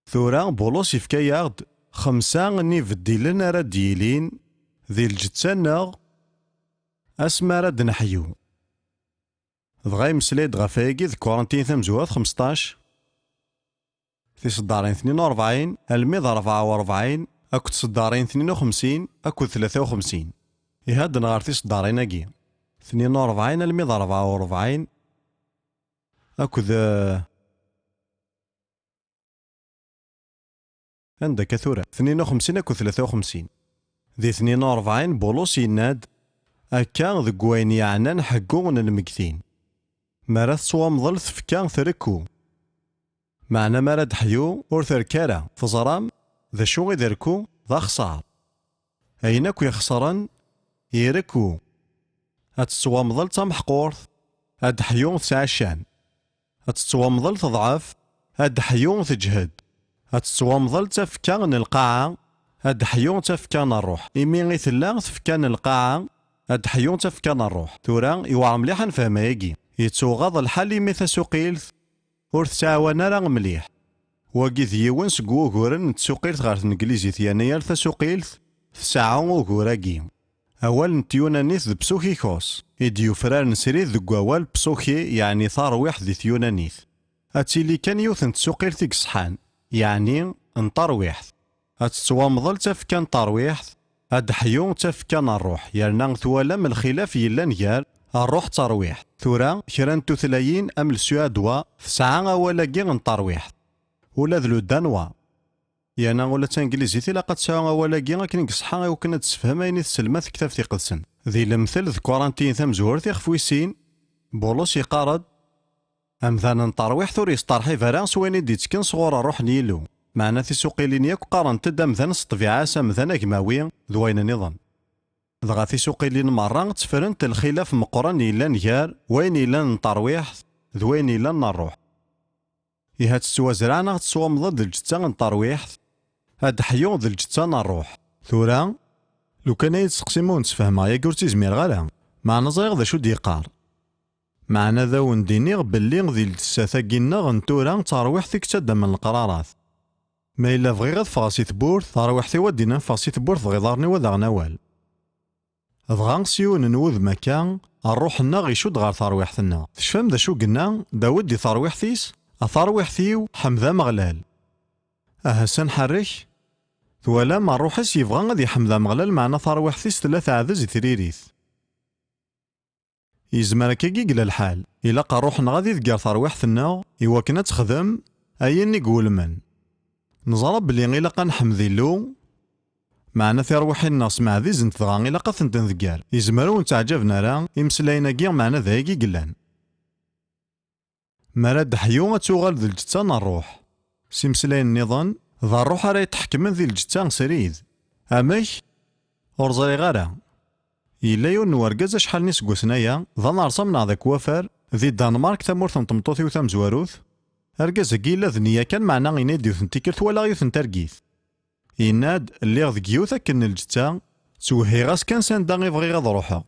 ثورا بولوس يفكا ياغد 5 ني بديلن راد ديلين ذي الجتة ناغ اسما راد نحيو دغا يمسليد غافاكي ذ كورنتين ثمزوات 15 في صدارين 42 الميض 44 أكو صدارين 52 أكو 53 يهاد نغار في صدارين أكي 42 الميض 44 أكو عندك كثورة 52 أكو 53 ذي 42 بولوس يناد أكا ذك وين يعنان حقون المكثين مرات سوا مظل تفكا ثركو معنا مراد حيو ور ثركارا فزرام ذا شو غيدركو ذا خسار أينكو يخسرن يركو أتسوا مظل تمحقورث أد حيو تسعشان أتسوا مظل تضعف أد حيو تجهد أتسوا مظل تفكا القاعة أد حيو تفكا الروح إمي غيثلا تفكا القاعة أد حيو تفكا الروح ثورا يوعر مليح نفهم ياكي يتسوغض الحالي ميثا سوقيلث ور تساوانا راه مليح واكي ذيون سكو غورن تسوقيلث غار الانجليزي ثيانيا تسوقيلث ساعة وغوراكي أول نتيونانيث ذ بسوخيكوس إديو فرار نسري ذ قوال بسوخي يعني ثارويح ذي ثيونانيث أتيلي كان يوثن تسوقيلث صحان يعني انطرويح أتسوامضل تفكان طرويح أد حيون تفكان الروح يرنا ثوالا من الخلاف يلان يال الروح ترويح ثورا كران تثلايين أم السوادوا فساعة ولا جيغن طرويح ولا ذلو دانوا يانا ولا تانجليزي تلا قد ساعة ولا جيغن كن قصحا وكنا تسفهم أين تسلمات كتاب تيقدسن ذي المثل ذ كورانتين ثم زهور تيخفويسين بولوس يقارد أمثالا طرويح ثوري يسطرحي فران سويني ديتكن صغور الروح نيلو معنا في سوقيلين ياك قارن تدا مثلا سطفيعا مثلا جماوي ذوين نظام دغا في سوقيلين مرة تفرنت الخلاف مقرن إلا نجار وين إلا نطرويح ذوين إلا نروح يهات سوا زرعنا تسوا مضد الجتا نطرويح هاد حيون ذا الجتا نروح ثورا لو كان يتسقسيمون تفهم يا كورتي زمير غالا معنا صغير ذا شو ديقار معنا ذا وندينيغ باللي ذي الساثاقينا غنتورا ترويح ثيك تدا من القرارات ما إلا بغي غاد فاسي ثبورث ترويح ثي ودينا فاسي ثبورث غيضارني وذا غنوال دغا سيون نوذ مكان الروح النا يشد غار ثرويحتنا تشفهم ذا شو قلنا دا ودي ثرويحتيس ثرويحتيو حمذا مغلال أهسن حريك ولا ما روحس يبغى غادي حمذا مغلال معنا ثرويحتيس 3 عدز ثريريث يزمر كي قل الحال إلا قروحنا غادي ذكر ثرويحتنا إوا كنا تخدم أين يقول من نزرب بلي غيلا قنحمذي له معنا في روحي الناس مع ذي زنت ضغاني لقا ثنتن ذكار يزمرون تعجبنا راه يمسلاينا كيع معنا ذاكي قلان مراد حيوم تسوغال ذي الجتا نروح سيمسلاين النظام ذا الروح راه يتحكم ذي الجتا سريد أميك ورزري غارة إلا يون ورقز شحال نسقو سنايا ظن رسمنا ذاك وفر ذي دنمارك تمورث تمطوطي وتمزواروث أرقز كيلا ذنيا كان معنا غيناد يوثن تيكرت ولا يوثن ترقيث يناد اللي غذ كيوثا كن الجتا توهي غاس كان ساندا غيبغي غاد روحها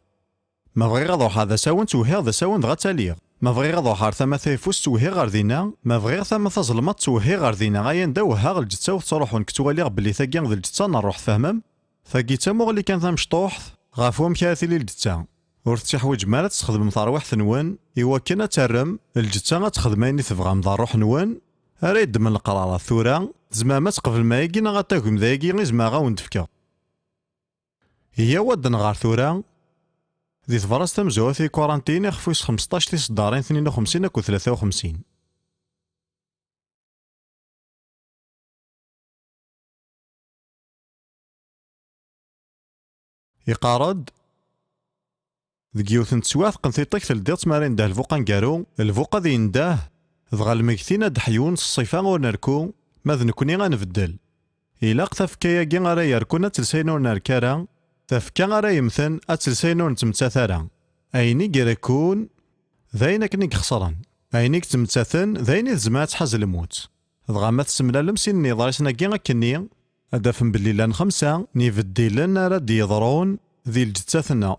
ما بغي غاد روح هذا ساون توهي هذا ساون غا تاليغ ما بغي غاد روح ثما ثيفوس توهي غار دينا ما بغي ثما تظلمات توهي غار دينا غايا نداوها غا الجتا وتروح ونكتوالي بلي ثاكي غد الجتا نروح فهمم ثاكي تامو اللي كان ثا مشطوح غافوهم كاثيلي الجتا ور تحوج مالا تستخدم ترويح ثنوان إوا كنا ترم الجتا غتخدم أيني تبغى مضى روح نوان أريد من القرارات ثورا زمامات قبل ما يجينا غتاكم ذاكي غي زما غاون تفكا هي ود نغار ثورا ذي تفرس تمزوع في كورانتين يخفوس 15 تصدارين 52 أكو 53 يقارد ذك يوثن تسواث قنثيطيك تلدير تمارين ده الفوقا نكارو الفوقا ذي نداه ذغا المكثين دحيون الصيفان ونركو ماذ نكوني غنفدل إلا قتفكايا كي غارا يركونا تلسينو نركارا تفكا غارا يمثن أتلسينو نتمتاثارا أيني كيراكون ذاين كنيك خسران أينيك تمتاثن ذاين زما تحاز الموت ذغا ما تسملا لمسين نضارسنا كي غاكني أدافن باللي لان خمسة نيفديلن راد يضرون ذي الجتاثنا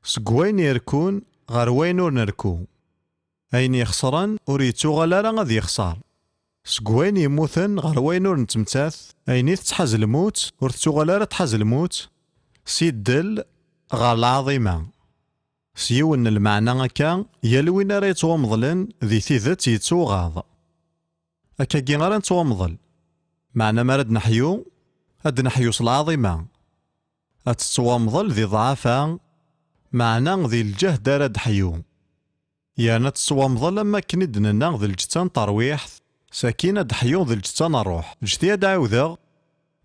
سكوين يركون غار وين ور نركو أين يخسران وريتو غالا غادي يخسر سكوين يموثن غار وين ور نتمتاث أين تحاز الموت ور تتوغالا تحاز الموت سيدل غار العظيمة سيون المعنى هكا يلوين راه يتوامضلن ذي ثيذت يتوغاض هكا كي غير نتوامضل معنى ما راد نحيو هاد نحيوس العظيمة أتتوامضل ذي ضعفا معنى ذي الجهد راد حيو يعني تتوامضل لما كندنا ذي الجتان ترويح ساكينة دحيو ذي الجتان الروح جديد عاوذا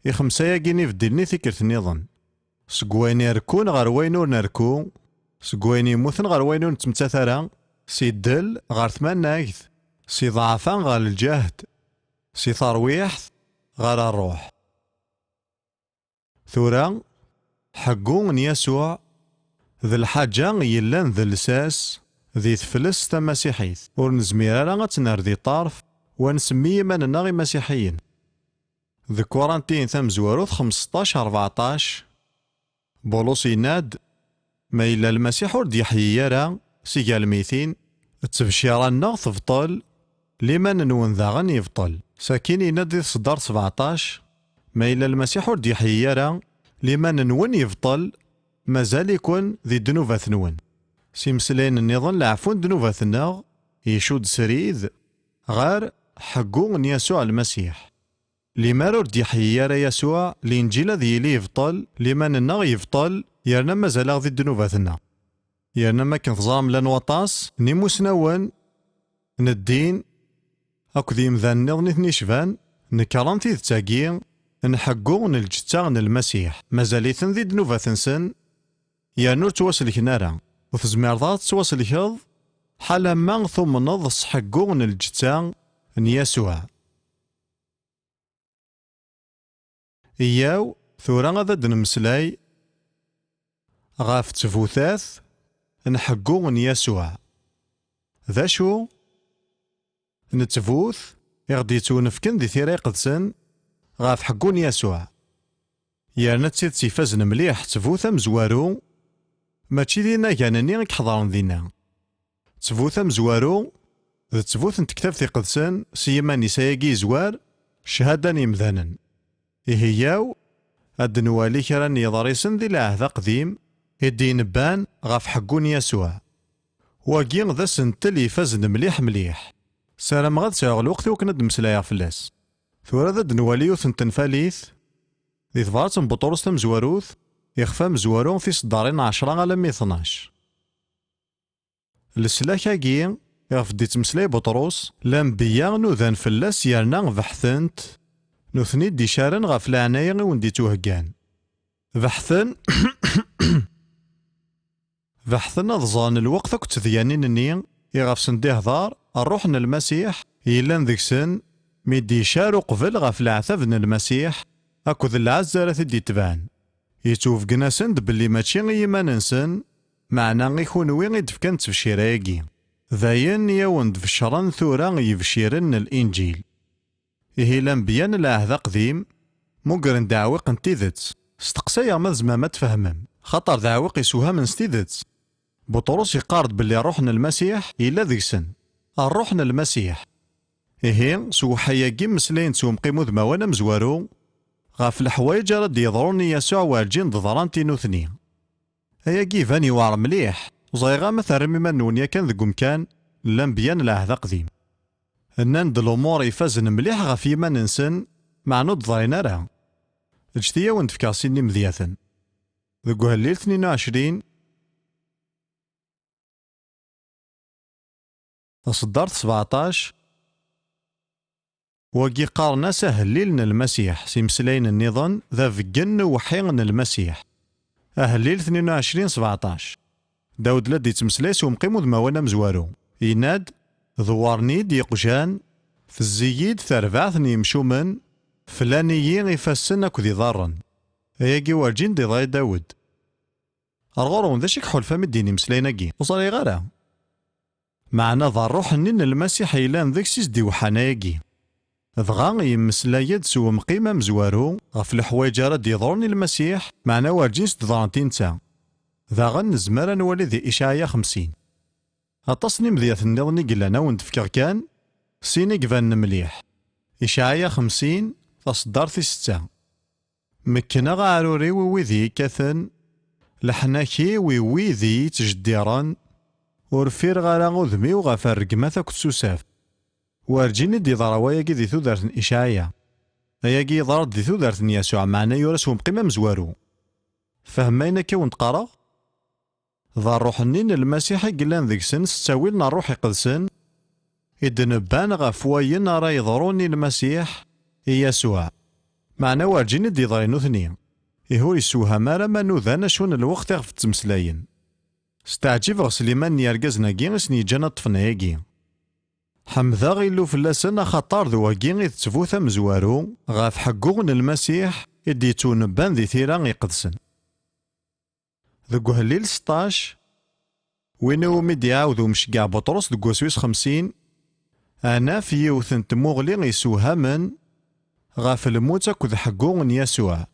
يخمسايا كيني فدلني ثكرت النظام سكويني يركون غار وينو نركو سكويني يموثن غار وينو نتمتاثرا سيدل غار ثماناكث سي ضعفا غار الجهد سي ترويح غار الروح ثورا حقون يسوع ذي الحاجة يلان ذي الساس ذي تفلس تمسيحيث ورنزمير راه غتنار ذي طرف ونسمي مننا غي مسيحيين ذي كورانتين ثم زواروث 15 14 بولوس يناد ما إلا المسيح ورد يحيي يرى سيقا الميثين التبشيران تبطل لمن نون ذاغن يبطل ساكين يناد ذي صدار 17 ما إلا المسيح ورد يحيي يرى لمن نون يبطل مازال يكون ذي دنوفة نون سيمسلين النظام لعفون دنوفة الناغ يشود سريد غار حقون يسوع المسيح لما رد يحيي يرى يسوع الإنجيل ذي لي يبطل لمن الناغ يبطل يرنا مازال ذي دنوفة الناغ يرنا ما كنت ظام لان وطاس نيموس نون ندين أكو ذي مذان نظن اثني شفان نكران ذي تاقين نحقون الجتان المسيح مازاليثن ذي دنوفة سن يا نور تواصل كنارا وتزمير ضاد تواصل كذ حالا ما ثم نضص حقون الجتان يسوع إياو ثورا غادا دنمسلاي غاف تفوثاث نحقون يسوع ذا شو نتفوث يغدي تونفكن ذي ثيري قدسن غاف حقون يسوع يارنا تسيد سيفازن مليح تفوثا مزوارو ماشي دينا كانني غيك حضرن دينا تفوثا مزوارو ذا تفوث نتكتاب في قدسن سيما نسايقي زوار شهادا يمذانا إهياو هاد نوالي كران يضريسن ذي العهد قديم يدي نبان غاف حقون يسوع واقين ذا سنتلي فازن مليح مليح سلام غاد ساغ الوقت وكند مسلايا فلاس ثورا ذا دنوالي وثن تنفاليث ذي ثبارت بطورس مزواروث يخفى مزوارون في صدارين 10 على 12 السلاكاكي يغف دي تمسلاي بطروس لانبيا نوذان فلاس يرنا بحثنت نوثني دي شارن غاف العناية وندي توهقان بحثن بحثن أضزان الوقت كنت ذيانين النين يغاف سندي هضار الروح المسيح يلان ذيك سن ميدي شارو قبل غاف العثاب المسيح أكو ذي العزة راه تدي تبان يتوفقناسن بلي ماشي يماننسن معنا غيكونوي غيدفكان تفشيراياكي ذاين ياون دفشرن ثورا يفشيرن الإنجيل. إيه الأنبياء العهد قديم مقرن دعويق نتيذت استقسايا ما زعما تفهمم خاطر دعويق يسوها من ستيذت. بطرس يقارد باللي روحنا المسيح إلا ذيكسن الروحنا المسيح. إيه سوحياكي مسلين سومقيمو ذماوانا مزوارو غاف الحوايج راد يضروني يسوع والجين ضضران تينوثني. هياكي فاني وار مليح وزايغا مثلا ممنون كان ذك مكان الأنبياء العهد قديم. أنان الأمور يفازن مليح غاف يمان نسن مع نوض ضاينا راه. اجتيا وندفكا سيني مذياثن. ذك هالليل 22 أصدار 17 وقي قارنا سهليل المسيح سيمسلين النظام ذا فقن وحين المسيح. أهليل 22 17 داود لدي تمسلايس ومقيمو ذماوانا مزوارو يناد ذوارني ديقجان في الزيد ثربعثني يمشومن فلانيين يفسن اكو ذي ضارن اياكي والجين دي ضاي داود الغورون ذا شك حلفا مديني مسلايناكي وصلي غارا معنا ذا الروح نين المسيح يلان ذاك سيس دي وحناياكي ضغا يمسلايد سو مقيمة مزوارو غف الحوايج راد يضرني المسيح معنا والجين ستضارنتين تا ذا غن زمرا نولي ذي إشعيا 50 أتصني مذيات النظني قلنا وندفكر كان سيني قفان مليح إشعيا 50 تصدر في 6 مكنا غاروري وويذي كثن لحناكي ويويذي تجديران ورفير غارا غذمي وغفر رقمة كتسوساف وارجيني دي ضروايا ذي ثودرت إشعيا أياكي ضرد ذي ثودرت يسوع معنا يورسهم قيمة مزوارو فهمينك ونتقرأ ذا الروح النين المسيح قلان ذيك سن ستاويلنا الروح يقدسن إدنبان غفواين راه يضروني المسيح يسوع معنا وارجيني دي ضاينو ثنين إهو يسوها مارا ما نوذانا شون الوقت يغف التمسلاين استعجب غسليمان يرقزنا كي اسني جانا طفناياكي حمذا غيلو فلاسن خطار ذواكي غي تتفوثا مزوارو غاف حقوغن المسيح إديتون بان ذي ثيران يقدسن. ذو هالليل 16 وينو ميدي عاودو مشقع بطرس ذو سويس 50 أنا في يوثن تموغلي غيسوها من غاف الموت كذ حقوغن يسوع.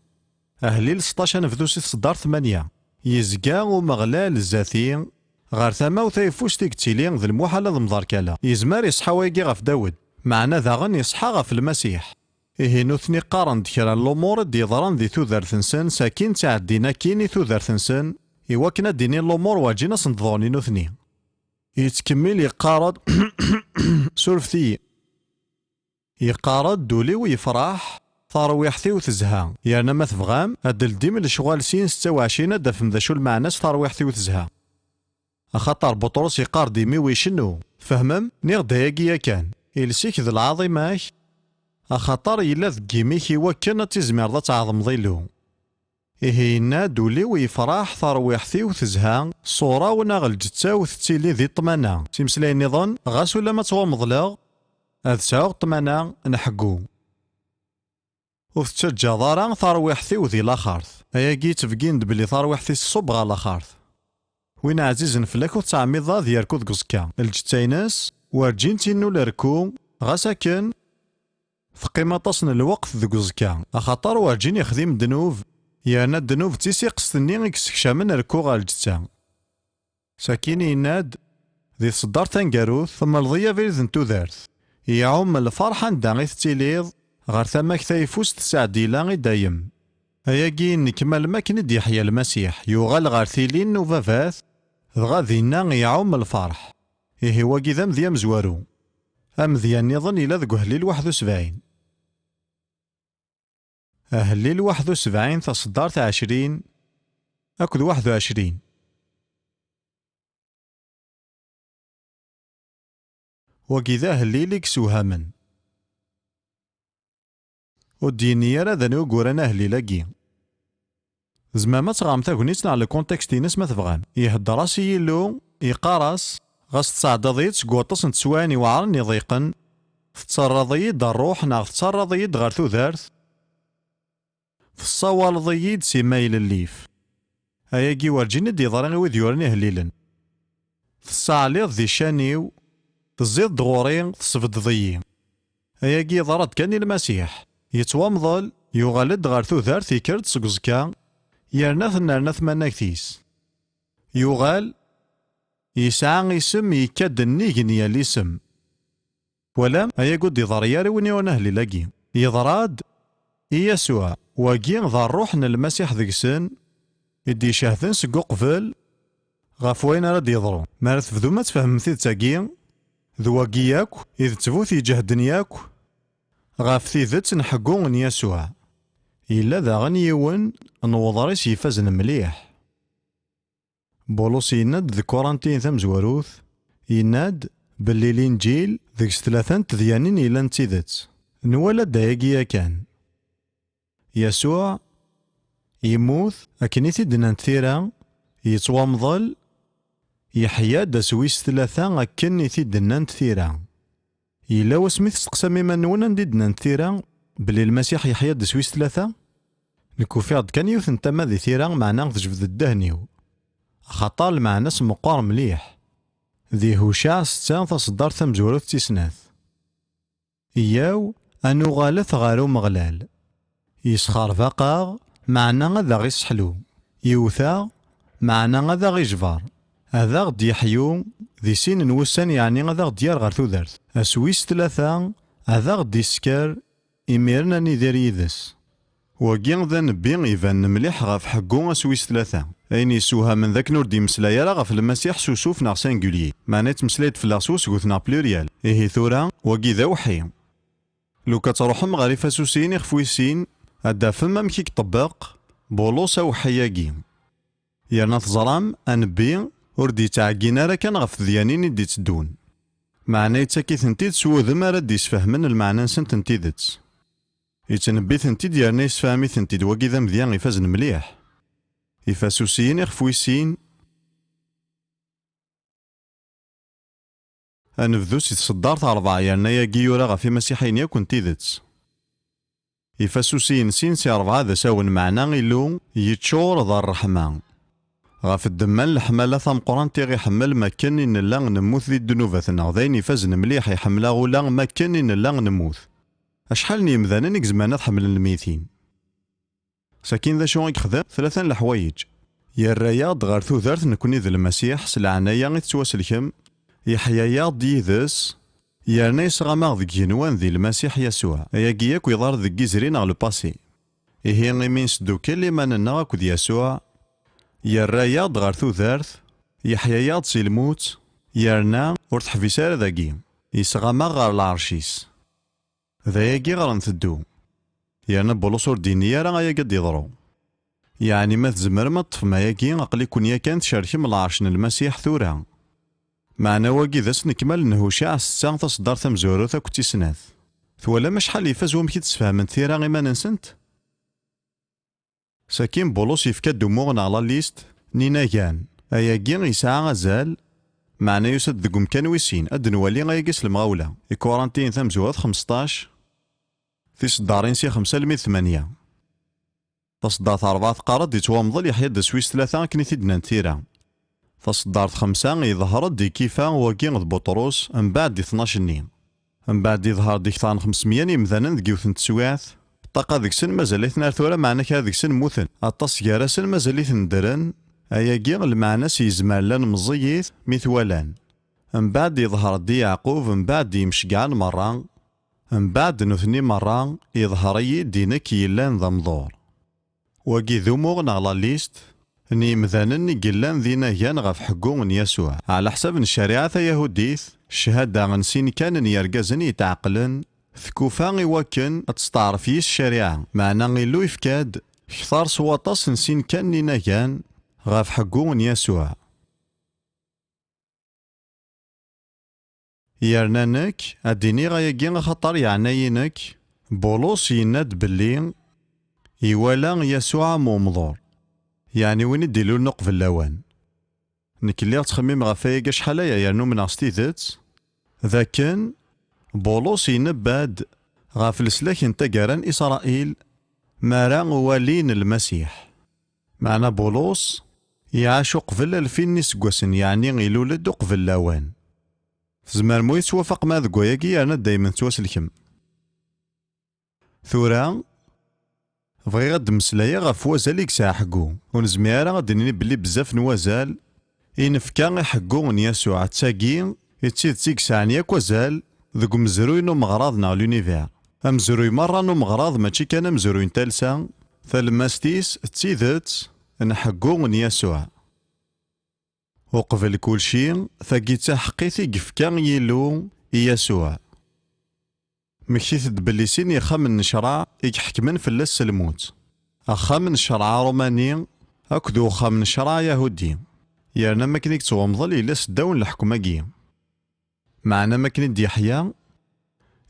أهليل 16 نفذوسي صدار 8 يزقا ومغلال الزاثين غار ثما وثايفوس تيكتيلين ذا المحال ذا مضاركالا يزمار يصحى ويقي غاف داود معنا ذا غن يصحى غاف المسيح. إيه نوثني قارن دكرا الأمور دي ضران ذي ثوذر ثنسن ساكين تعدينا كيني ثوذر ثنسن إواكنا ديني الأمور واجينا صندضوني نوثني يتكمل يقارد سورفتي يقارد دولي ويفرح ثرويحتي وتزها يعني ما تفغام هدل ديم الشغال سين 26 دفن ذا شو المعناس ثرويحتي وتزها أخطر بطرس يقار ديمي ويشنو فهمم نغداياكيا كان إلسيك ذا العظيماك أخطر إلا ذكيميك يوكنا تزمير ذا تعظم ظيلو إهينا دولي ويفرح ثرويحتي وتزها صورة ونغل جتا وتتيلي ذي طمانا سيمسلاي النظام غاسو لما تغمضلاغ أذ ساوغ طمانا نحقو وتتجا ضارا ثرويحتي وذي لاخارث أياكي تفقين دبلي ثرويحتي الصب غا لاخارث وين عزيز نفلك وتعميضا ذياركو ذكزكا الجتايناس وارجين تينو لركو غاساكن ثقيمة تصن الوقت ذكزكا أخطر وارجين يخدم دنوف يانا الدنوب تيسي قصتني يكسكشا من ركوغ الجتا ساكين يناد ذي صدار تنقاروث ثم الضيا فيرذ نتو ذارث يعوم الفرحة ندا غيث تيليض غار ثماك ثايفوس تساعديلا غي دايم أياكي نكمل ماكن دي يحيى المسيح يوغال غار ثيلين وفافاث ضغا ذينا يعوم الفرح إيه واكي ذا مذيا مزوارو أمذيا نظن إلا ذو هليل 71 أهليل 71 تصدار 20 أكد 21 وكذا هليلك سوهامن وديني راه ذا نوغورانا هليلاكي زماما تغام تاكونيتنا على كونتكستينس ما تبغان يهدر راسي يلو يقارس غاس تصعدضيت سكوطس نتسواني وعرن يضيقن تتصرضيد الروح ناغ تتصرضيد غار ثوذارث تصاوالضيد سي مايل الليف أياكي ورجين دي ضرغي وذ يورني هليلا تصاليض ذي شانيو تزيد دغوري تصفد ضيي أياكي ضرد كان المسيح يتوامضل يغالد غار ثوثار ثيكرد سقزكا يرنث نرنث مناكتيس يغال يسعى اسم يكاد النيجنيا الاسم ولم أياكو دي ضرياري ونيونه للاقي يضراد يسوع وقين ذا الروح المسيح ذكسن يدي شاهدن سقو قفل غاف وين راد يضرو ما تفذو ما تفهم ثيد تاقين ذو وقياك إذ تفوث يجهدن ياك غاف ثيذت نحقون يسوع إلا ذا غنيون نوضريس يفازن مليح بولوس يناد ذي كورانتين ثم زواروث يناد باللي الانجيل ذيك ثلاثة تذيانين إلا نتيذت نولا دايقيا كان يسوع يموث أكنيثي دنا نتثيرا يتوامضل يحيا دا سويس ثلاثة أكنيثي دنا نتثيرا إلا وسميث سقسا مما نونا نديدنا نتثيرا بلي المسيح يحيا دا سويس ثلاثة نكو فيض كان يوث نتما ذي ثيرا معنا تجبد الدهنيو خطر المعنى مقار مليح ذي هوشع ستان تصدر ثمزورث تيسناث إياو أنو غالث غارو مغلال يسخار فقاغ معنا غدا غي سحلو يوثا معنا غدا غي جفار هذا غد يحيو ذي سين نوسان يعني غدا غد يار غار ثوذرث أسويس ثلاثة هذا غد يسكر إميرنا نيدير يذس وقين ذا نبين يفان مليح غاف حقو أسويس ثلاثة أين يسوها من ذاك نور دي مسلايا راه غاف المسيح سوسوف ناغ سانجوليي معناه تمسلايت في لاصوص قوثنا بلوريال إيه ثورا وقي ذا وحي لو كتروحم غاري فاسوسين يخفويسين أدا فما مكيك طبق بولوس أو حياقي يرنا تزرام أنبي وردي تعقينا راه كان غف ذيانين دي تدون معناه يتاكي ثنتيد سوو ذما راه يسفهمن المعنى نسن تنتيدت يتنبي ثنتيد يرنا يسفهمي ثنتيد وقي ذا مذيان يفازن مليح يفاسوسيين يخفويسين أنفذوس يتصدار أربعة يرنا ياقي يورا غفي مسيحين يكون تيدت يفاسوسين سين سي أربعة ذا ساون معنا إلو يتشور ذا الرحمة غاف الدمان الحمالة ثم قران تيغي حمل ما كان إن لا نموت ذي الدنوبة ذين يفازن مليح يحملا غولا ما كان إن لا نموت أشحال نيمذانا نيك زمانا تحمل الميتين ساكين ذا شو يخدم ثلاثة الحوايج يا الرياض غار ثوثرث نكوني ذا المسيح سلعنايا يتسواسلكم يحيايا ديذس يرنا يسغما ذك جنوان ذي المسيح يسوع أياكياك ويضار ذك جزرين على الباسي إيه غيمين سدو كل ما ننا كود يسوع يرياض غار ثوثرث يحيايا سي الموت يرنا ورتح في سار ذاكي يسغما غار العرشيس ذاياكي غار نثدو يرنا بولوسور دينيا راه يا قد يضرو يعني ما تزمر ما طف ما ياكي عقلي كون يا كانت شاركي من العرش المسيح ثورا معنا واقي ذا نكمل انه شاع ستة تصدر ثمزورث كنتي سناث ثولا ما شحال يفاز ومكي تسفهم ثيرا غي ما ننسنت ساكين بولوس يفكاد دموغنا على ليست نينا كان اياكي يسعى غزال معنا يسد ذكم كان ويسين اد نولي غايقس المغاولة كورانتين ثمزورث 15 في صدارين سي 5 لمي 8 تصدارت 4 قارد يتوامضل يحيى د سويس 3 كني تيدنا ثيرا تصدارت 5 يظهر دي كيفا وكين ذ بطروس من بعد 12 نيم من بعد يظهر ديك ثان 500 مثلا ذ جوثن تسويعث طاقة ذيك سن مازاليت نار ثورة معنا كهذيك سن موثن أطاس كارسن مازاليت ندرن أياكي المعنى سيزمالان مزيث مثوالان من بعد يظهر دي يعقوب من بعد يمشقعان مرة من بعد نثني مرة يظهر يدينك يلان ذا مضور وكي ذوموغ على ليست ني مثلا قلان ذينا يان غف حقون يسوع على حسب الشريعة يهوديث الشهادة غنسين كان يرقزن يتعقلن ثكوفا غيوكن تستعرف يس الشريعة معنا غيلو يفكاد كثار سواطاس نسين كان نينا يان غف حقون يسوع يرنانك اديني غايقين خطر يعنينك بولوس يناد باللي يوالا يسوع مومضور يعني وين يديلو النقف اللوان نكلي تخميم غفايق شحاليا يرنو من عستيثت ذاكن بولوس ينباد غاف السلاك نتا قران إسرائيل مارا والين المسيح. معنا بولس يعاش قبل 2000 سكواسن، يعني يلولد قبل لاوان. زمار مو يتوافق مع ذكواياكي أنا دايما تواسلكم. ثورا بغي غاد مسلايا غف وازال يكسع حقو، ونزميرا غادي نني بلي بزاف نوازال ينفكا يحقو من يسوع تاكي يتسيد تيكسعني ياك وازال ذوك مزروي نو مغراضنا لونيفير. امزروي مرة نو مغراض ماشي كان مزروي نتالسا فالماستيس تسيدت نحقو من يسوع. وقبل كل شيء ثاقي تحقيثي قفكا يلو يسوع. مكتيت بلي سين يخام النشراع يحكمن في اللس الموت. أخا من شرع روماني أكدو أخا من شرع يهودي. يارنا ماكنيك توامضل إلا سداون الحكومة. معنا ماكني ديحيا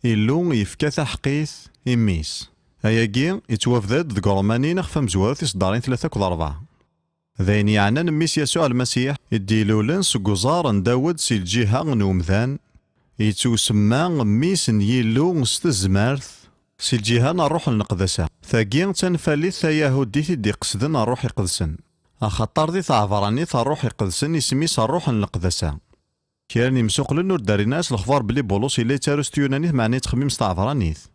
إلو يفكا تحقيث إميس. أياكي يتوافداد ذك روماني نخفى مزوارات يصدارين 3 و 4. ذاين يعني نميس يسوع المسيح يديلولن سكوزار داود سي الجهة نومذان يتوسمى ميس يلو ستزمارث سي الجهة نروح النقدسة. ثاقي تنفاليث يهودي تدي قصدن الروح يقدسن. أخطر دي تعفراني الروح يقدسن يسميس الروح النقدسة. كان يمسوقلن نور داريناس الخبار بلي بولوس إلي تاروس يونانيث معني تخميم ستعفرانيث.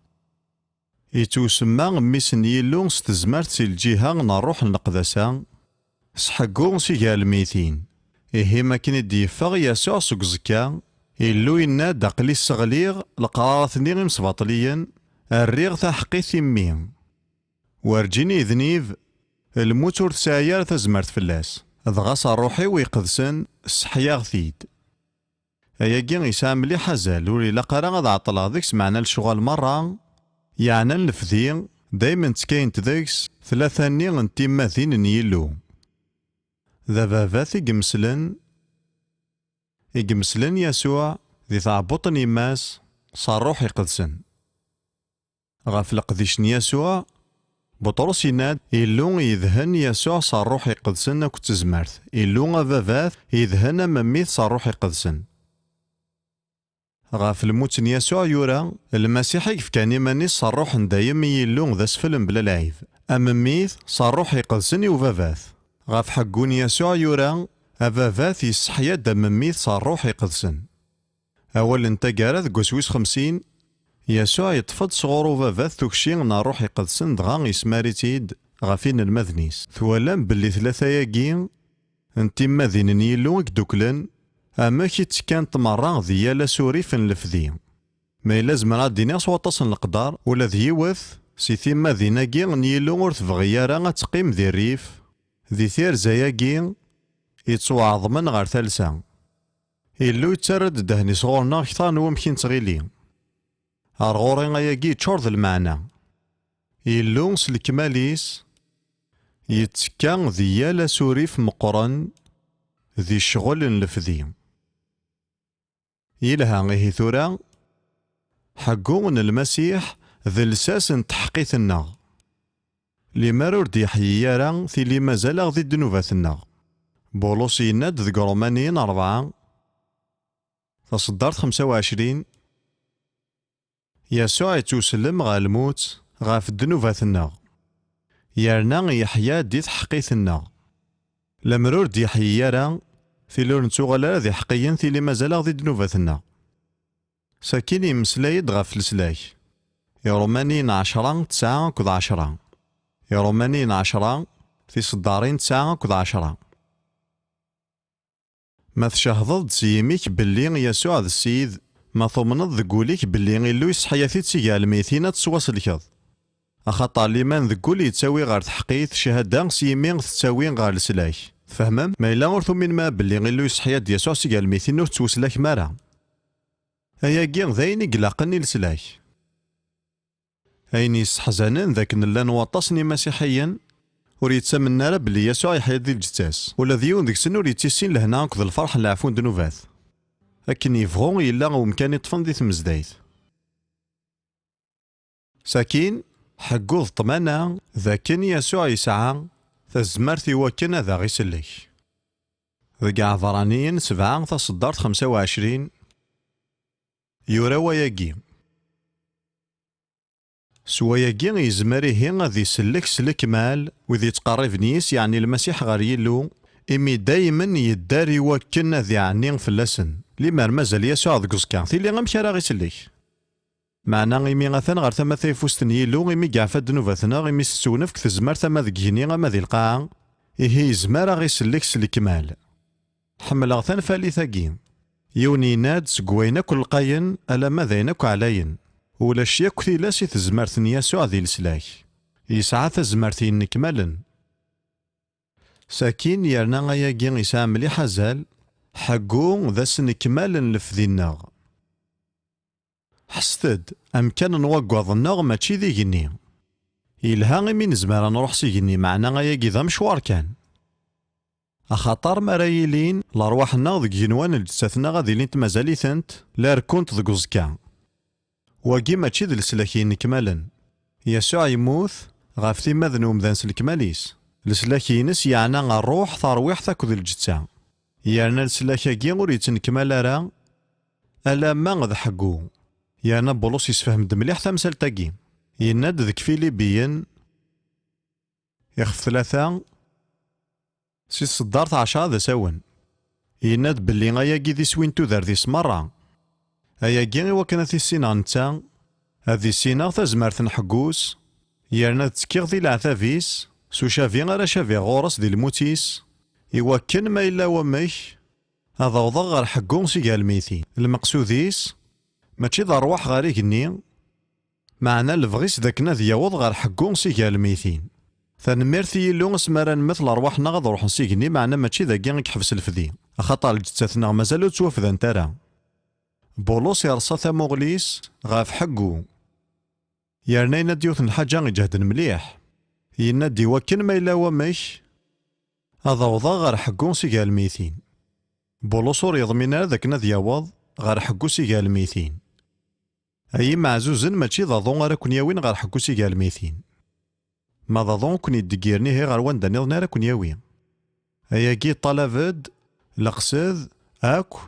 يتوسمى ميس يلو ستزمارث سي الجهة نروح النقدسة. سحقو سيجا الميتين. إيه ما كان يديفاغ يسوع سوق زكا إلو ينا داقلي الصغليغ القرارات نيغ مسباطليا الريغ تحقيث يمين. وارجيني ذنيف الموتور تساير تزمرت فلاس ضغاص روحي ويقدسن السحياغ ثيد. أياكي يسام مليح حزال ولي لقرا غاد عطلا ذيكس معنا الشغل مرة يعني الفذي دايما تكاين تذيكس 3 نيغ انتيماثين نيلو. ذا باباث يقمسلن يسوع ذي ثعبطن يماس صاروح يقدسن. غاف لقديشن يسوع بطرس يناد إلو يذهن يسوع صاروح يقدسن أكو تزمارث. إلو غاباباث يذهن مميث صاروح يقدسن. غاف الموتن يسوع يورا المسيح يفكاني ماني صاروح دايم يلو ذا سفلن بلا العيب. أمميث صاروح يقدسن وباباث. غاف حقون يسوع يورا أباباث يسحيا دمميث صاروح يقدسن. أول انتا قارث قسويس 50 يسوع يطفد صغورو باباث توكشين نروح يقدسن دغا يسماريتيد غافين المذنيس. ثوالام باللي 3 ياقين انتي ماذين يلو اكدوكلن أما كي تكانت مرة ذيالا سوريفن لفذي. ما لازم راه دينيغ سواطاسن القدار ولا ذيوث سي ثيما ذيناكي نيلو ور تبغيارا تقيم ذي الريف ذي ثير زياكي يتوعظمن غير ثالثا. إلو يتسرد دهني صغورنا كثار نومكين تغيلي. أرغوري غياكي تشورذ المعنى. إلو سلكماليس يتكا ذيالا سوريف مقرن ذي شغل لفذي. يلها غيه ثورا حقون المسيح ذي لساس تحقيثنا لمرور دي حيارا في اللي مازال غذي الدنوباتنا. بولوس يناد ذي رومانيين 4 تصدرت 25 يسوع يتوسلم غا الموت غا في الدنوباتنا يارنا يحيا دي تحقيثنا. لمرور دي حيارا في لون تغلا ذي حقيا في اللي مازال غذي الدنوباتنا. ساكين يمسلايد غا في السلاك. يا رومانيين 10 9 كذ 10 يا رومانيين 10 في صدارين 9 كذ 10. ما تشاهدض سيميك باللي يسوع ذا السيد ما ثمنض ذقوليك باللي غيلو يسحياثي تسيقا الميثينة تسواصلكض. أخطر لمن ذقولي يتساوي غير تحقيث شهادة سيمين تساوي غير السلاك. فهمم ما إلا غرثو من ما باللي غيلو يسحيا دي يسوع سيقا الميثينة تسوسلاك مارا. أيا كيغ ذاين يقلقني السلاك. أين يسحزنن ذاك نلان واطاسني مسيحيا وريتسمنا راه بلي يسوع يحيا ديال الجتاس ولا ذيون ديك السن وريتيسين لهنا كذ الفرح العفون دنوبات لكن يفغو إلا ومكان يطفن دي تمزدايت. ساكين حقوض طمانا ذاكن يسوع يسعى تزمرتي وكنا ذا غيسلك. ذاك عذرانيين 7 تصدرت 25 يورا وياقي. سواياكي يزمريه غادي يسلك سلكمال وذي يتقرب نيس يعني المسيح غير يلو إمي دايما يداري وكنا ذي عني فلسن لما مازال يسوع ذك زكا ثيلي غمشي راه غيسلك معنا إمي غثان غير ثما ثيفوستن يلو إمي كاع دنوباتنا إمي ستونف كتزمر ثما ذك جيني غما ذي القاعة إيه يزمر غيسلك سلكمال حمل غثان فالي ثاقين يوني ناد سقوينا كل قاين ألا ما ذينك علاين ولا شياك ثيلاسي تزمرتن يسوع ذي السلاك يسعى تزمرتين نكمالا ساكين يرنا غياكي يسعى مليح زال حقو ذا سنكمالا لفذينا حستد أمكان نوقض النغ ماشي ذي جني إلها غيمي نزمر نروح سيجني معنا غياكي ذا مشوار كان أخاطر مرايلين لأرواحنا ذك جنوان الجساتنا غادي لين تمازالي ثنت لا ركونت ذك زكا واقي ماشي ذي السلاكين نكمالا يسوع يموت غاف ثيما ذنوم ذا نسلكماليس السلاكينس يعني الروح ترويح تاكد الجثة يعني السلاكاكي ور يتنكمال راه ألا ما غد حقو يعني بولوس يسفهم دمليح تمثال تاكي يناد ذك فيليبيين يخف 3 سي صدارت 10 ذا ساون يناد بلي غاياكي ذي سوين تودار ذي سمرة أياكي وكان ذي السينة نتا هذي السينة تزمرت نحقوس يرنا تسكيغ ذي العثافيس سو شافي غير شافي غورس ذي الموتيس يوكن ما إلا وميش هذا وضغ غير حقون سيقال الميتين المقصوديس ماشي ذا رواح غير يقني معنا الفغيس ذاكنا ذي يوض غير حقون سيقال الميتين فنميرثي يلو اسمارا مثل أرواحنا غاد روح نسيقني معنا ماشي ذاكي غيك حفس الفذي أخطر الجثثنا مازالو توفذا نتارا بولوس يرصى ثموغليس غاف حقو يرنا يناد يوثن حاجة يجهد مليح يناد يوكن ما إلا وميش هذا وضا غير حقو سيقال الميتين بولوس ور يضمينا ذاك ناد يوض غير حقو سيقال الميتين أي معزوزن ماشي ذا ظون غير كون ياوين غير حقو سيقال الميتين ما ذا ظون كون يدقيرني هي غير وان داني ظنيرا كون ياوين أياكي طلافد لقسد أكو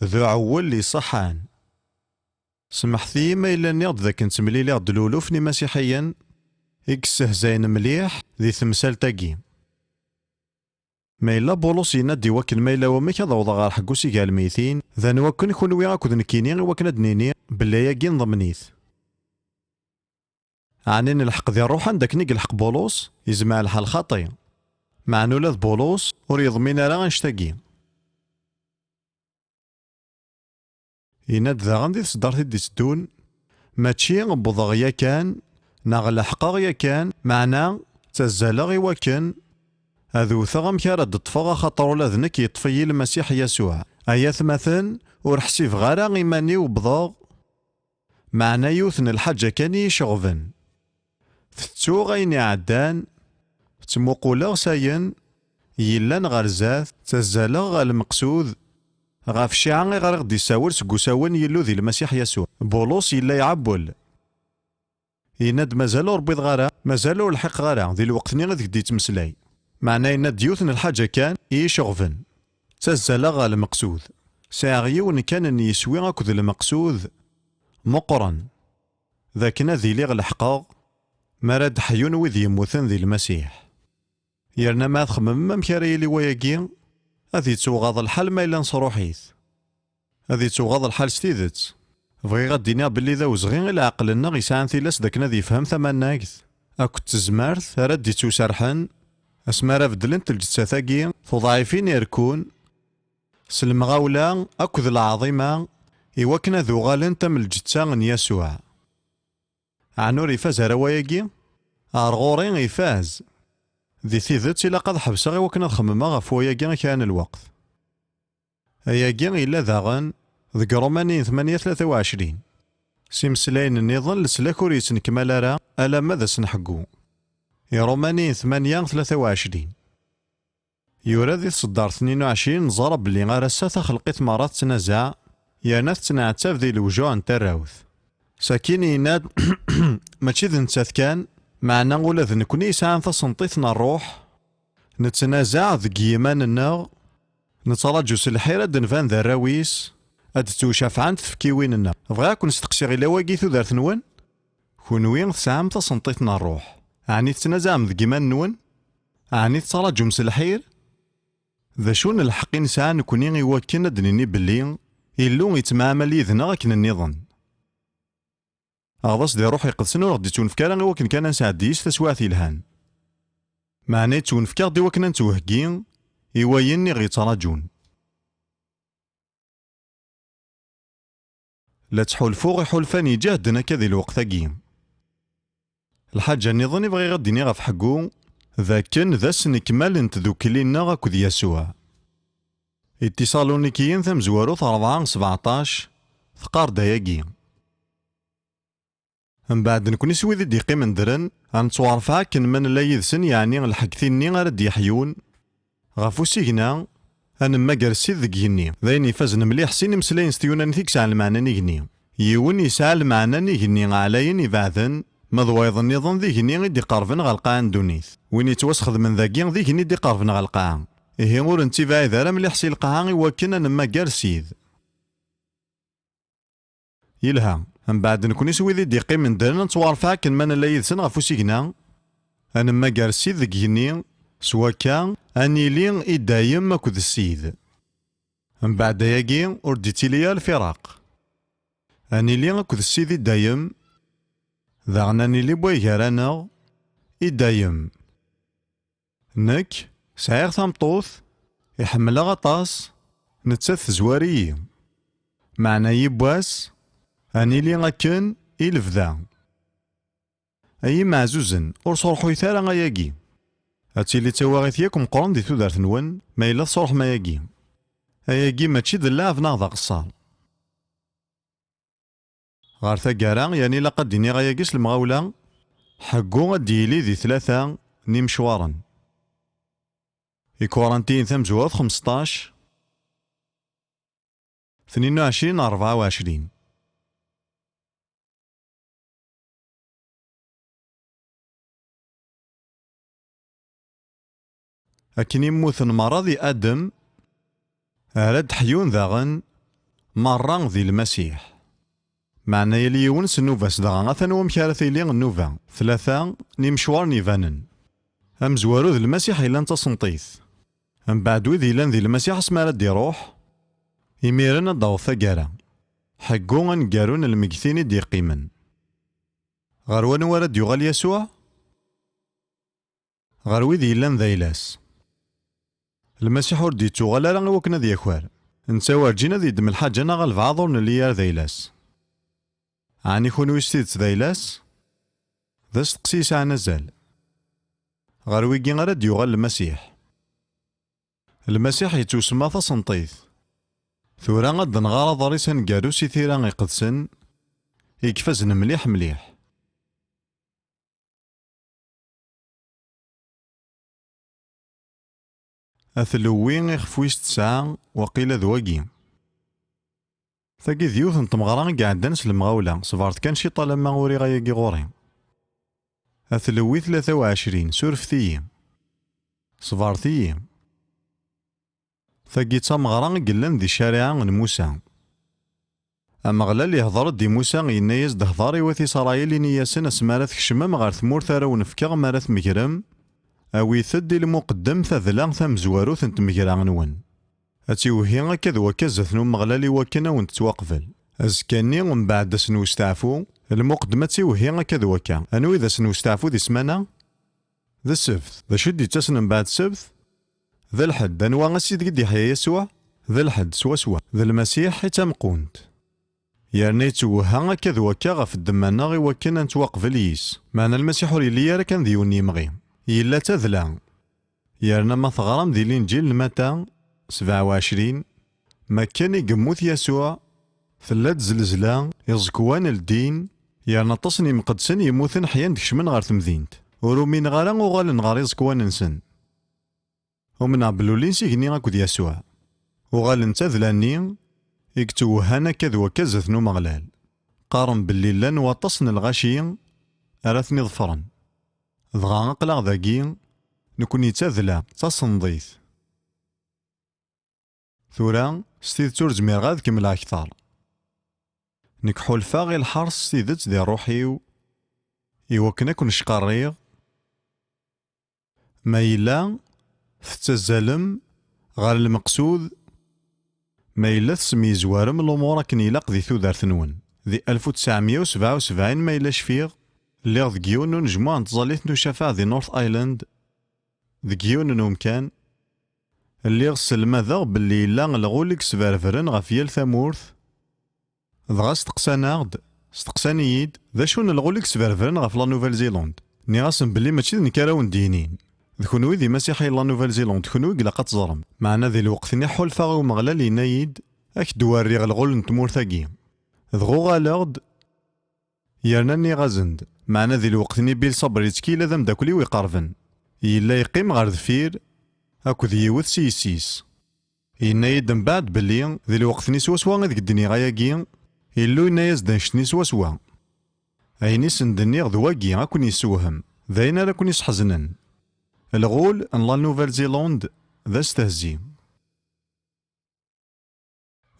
ذو عول لي صحان سمحتي ما إلا نيض ذاك نتمليلي غد الولوفني مسيحيا إكسه زين مليح ذي ثمثال تاقي ما إلا بولوس ينادي وكن ما إلا وميك هذا وضع غير حقو سيقال الميتين ذا نوكن كون ويا كود نكيني وكن دنيني بلا ياقي نضمنيث عنين الحق ذي الروح عندك نيق الحق بولوس يزمع الحال خاطي مع نولاد بولوس وريضمين راه غنشتاقي يناد ذا غندي صدارتي دي سدون ماشي غبضغ يا كان ناغ لحقا يا كان معنا تزالغ وكن هذو ثغم كارد طفغ خطر ولا ذنك يطفي المسيح يسوع ايات مثلا ورحسيف غارا غيماني وبضاغ معنا يوثن الحاجة كان يشغفن فتو غيني عدان تموقولا ساين يلان غرزاث تزالغ المقصود غاف الشيعة غير غدي يساور سكو ساون يلو ذي المسيح يسوع بولوس يلا يعبول يناد مازالو ربيض غارا مازالو الحق غارا ذي الوقت ني غادي تمسلاي معناه يناد يوثن الحاجة كان يشغفن تزالغ المقصود ساغيون كان يسوي اكو ذي المقصود مقرن ذاكنا ذي ليغ الحقاق مراد حيون وذي يموثن ذي المسيح يرنا ما تخمم مكاري لي وياكي هذي توغاض الحال ما إلا نصروحيث هذي توغاض الحال ستيدت بغي غادينا باللي ذا وزغين العقل لنا يسعان ثيلاس داك نادي يفهم ثمان ناكث اكو تزمارث راد يتوسرحن اسمارا بدلنت الجثة ثاقي فضعيفين يركون سلمغاولا اكو ذا العظيمة إيوكنا ذو غالن تم الجثة من يسوع عنور يفاز رواياكي أرغورين يفاز ذي ثيذت إلا قد حبسا غي وكنا نخمما غف وياكي كان الوقت أياكي إلا ذاغن ذك رومانين 8-23 سيمسلاين النظام لسلاك ور يتنكمال راه ألا ماذا سنحقو يا رومانين 8-23 يورا ذي صدار 22 نزار بلي غارسا تخلقيت مرات تنازع يا ناس تنعتاف ذي الوجوع نتا الراوث ساكين يناد ماشي ذي نتاث كان معنا ولا ذي نكوني يسعان تصنطيثنا الروح نتنازع ذي يمان النغ نتراجو سلحيرة دنفان ذا الراويس اد توشاف عند تفكيويننا بغا كون نستقسي غير واقي ثو دارت نون كونوي تسعام تصنطيتنا الروح، عني تتنازعم ذك إيمان نون، عني تتراجم سلحير. ذا شون الحق نسعى نكوني يوكلنا دنيني بلي إلو يتمعامل يذنا غاكن النظام. أغضاس دي روحي قدسن ورغدي تونفكارا غيوكن كان نسعديش تسواثي الهان. معني تونفكار دي وكنا نتوهقين إيوايني غيتراجون. لا تحول فوق يحولفان يجاهدنا كذي الوقت أقيم. الحاجة نظني بغي غديني غف حقو ذاكن ذا سنكمال نتذوكلينا غاكد يسوع. اتصالونيكيين ثم زوارو 4-17 ثقار داياقي. من بعد نكون سوي ذي ديقي من درن غنتوارفع كن من لا يذسن يعني الحكثيني غرد يحيون غافو سيغنا أنا ما قرسي ذقيني ذاين يفازن مليح سين مسلاين ستيونا نثيكس على المعنى نيغني يون يسعى المعنى نيغني علاين يبعثن مضوايض النظام ذيغني غيدي قارفن غالقاع دونيث وين يتوسخذ من ذاكين ذيغني دي قارفن غالقاع إيه غور انتباعي ذا مليح سي القاع وكنا نما قرسيذ يلها من بعد نكون سوي ذي ديقي من درنا نتوارفع كن من لا يذسن غافو سيغنا أنا ما قرسي ذقيني سوا كان أني لين إدايم أكد السيد. من بعد ياقي أرديتي ليا الفراق. أني لين أكد السيد إدايم ذاغناني لي بوي غارانا إدايم. نك سعير ثامطوث يحمل غطاس نتسث زواري. معنى يبواس أني لين أكن إلفذا. أي معزوزن أرصرحو يثارا غياقي. هاتيلي تواغيث ياكم قرن دي تودارت نون ما إلا تصرح ما ياقي أياقي ماشي د اللاعب ناغضا قصار غار ثاقارا يعني لقد ديني غياقيس المغاولة حقو غديلي ذي 3 نيمشوارا كورانتين ثم زواد 15 22 24 أكن يموثن مرضي آدم أراد حيون ذاغن مرة ذي المسيح معنى يلي يونس النوفاس داغن غاثن ومكارثي لي النوفا 3 نيمشوار نيفانن أمزوارو ذي المسيح إلا نتصنطيث من بعد وذي لان ذي المسيح اسما راد يروح يميرن الضوء ثقارا حقو غنقارون المكثين دي قيمن غروان ورد يغال يسوع غروي ذي لان ذيلاس المسيح ور ديتو غالا راه وكنا ذي يكوار نتا ورجينا ذي دم الحاجة نا غالف عاضر نليار ذيلاس عني خونو يستيدت ذيلاس ذا ستقسيس عنا زال غروي كي غرد يغال المسيح يتوسما تصنطيث ثورا غد نغارا ضريسا نقارو سيثيرا يقدسن يكفزن مليح مليح أثلوين يخفويس 9 وقيل ذواقي ثاقي ذيوث نتمغرا قاعدان سلمغاولا صفارت كان شي طالما غوري غاياقي غوري أثلوي 23 سورفتي صفارتي ثاقي تمغرا قلن ذي الشارع موسى أما غلا اللي هضر دي موسى ينايز دهضاري وثي صرايلي نياسن اسمارث كشمم غار ثمور ثارا ونفكا مارث مجرم أوي ثدي المقدم ثذلا ثم زوارو ثنت مجرا نون أتي وهي هكذا وكزث نوم مغلالي وكنا ونت توقفل أزكاني ومن بعد سنو استعفو المقدمة تي وهي هكذا وكا أنو إذا سنو استعفو ذي سمانة ذا السبت ذا شدي تسن من بعد سبت ذا الحد أنواع غسيد قد يحيى يسوع ذا الحد سوا ذا المسيح حتى مقونت يعني توها هكذا وكا غف الدمانا غي وكنا نتوقف ليس معنى المسيح اللي كان ذيوني مغي يلا تذلا يرنا ما ثغرم ذي الانجيل متى 27 ما كان يقموت يسوع ثلاث زلزلة يزكوان الدين يرنا تصني مقدسن يموثن حيان دكشمن غار تمذينت ورومين غارا وغال نغار يزكوان نسن ومن عبلولين سيغني غاكود يسوع وغال نتذلاني يكتوهانا كذ وكزث نو مغلال قارن باللي لان وطسن الغاشي أراثني ظفرن ضغا قلق ذاكي نكون يتذلا تصنضيث ثورا ستيد تورزمير غاد كمل أكثر نكحول فاغي الحرص ستيدت ذي روحيو إوا كون شقريغ ما إلا تتزالم غير المقصود، ما إلا تسميزوارم الأمور أكن يلاق ذي تودارت نون. ذي 1977 ما إلا شفيغ اللي ذ جيون نجموع نتظليت نشافع ذي نورث آيلاند ذي جيون نومكان اللي غسل ماذا باللي إلا الغوليك سفرفرن غف يال ثامورث دغا ستقسانييد ذا شون الغوليك سفرفرن غف لا نوفيل زيلاند ني غاسن بلي ماشي نكراون دينين ذكونوي ذي مسيحي لا نوفيل زيلاند كونوي قلا قد تزرم معنا ذي الوقت ني حول فاغي ومغلال ينايد اك دواري غلغول نتمورثاكي ذغو غالغد يرنا ني غازند معنا ذي الوقت ني بيل صبر يتكيلا ذا مداكلي ويقارفن يلا يقيم غار دفير اكو ذي يوث سيسيس ينايد من بعد بلي ذي الوقت ني سوا سوا غير الدنيا غاياكي إلو ينايز دانشتني سوا سوا أيني سندني غدواكي غاكون يسوهم ذاين راكون يسحزنن الغول ان لا نوفيل زيلاند ذا استهزي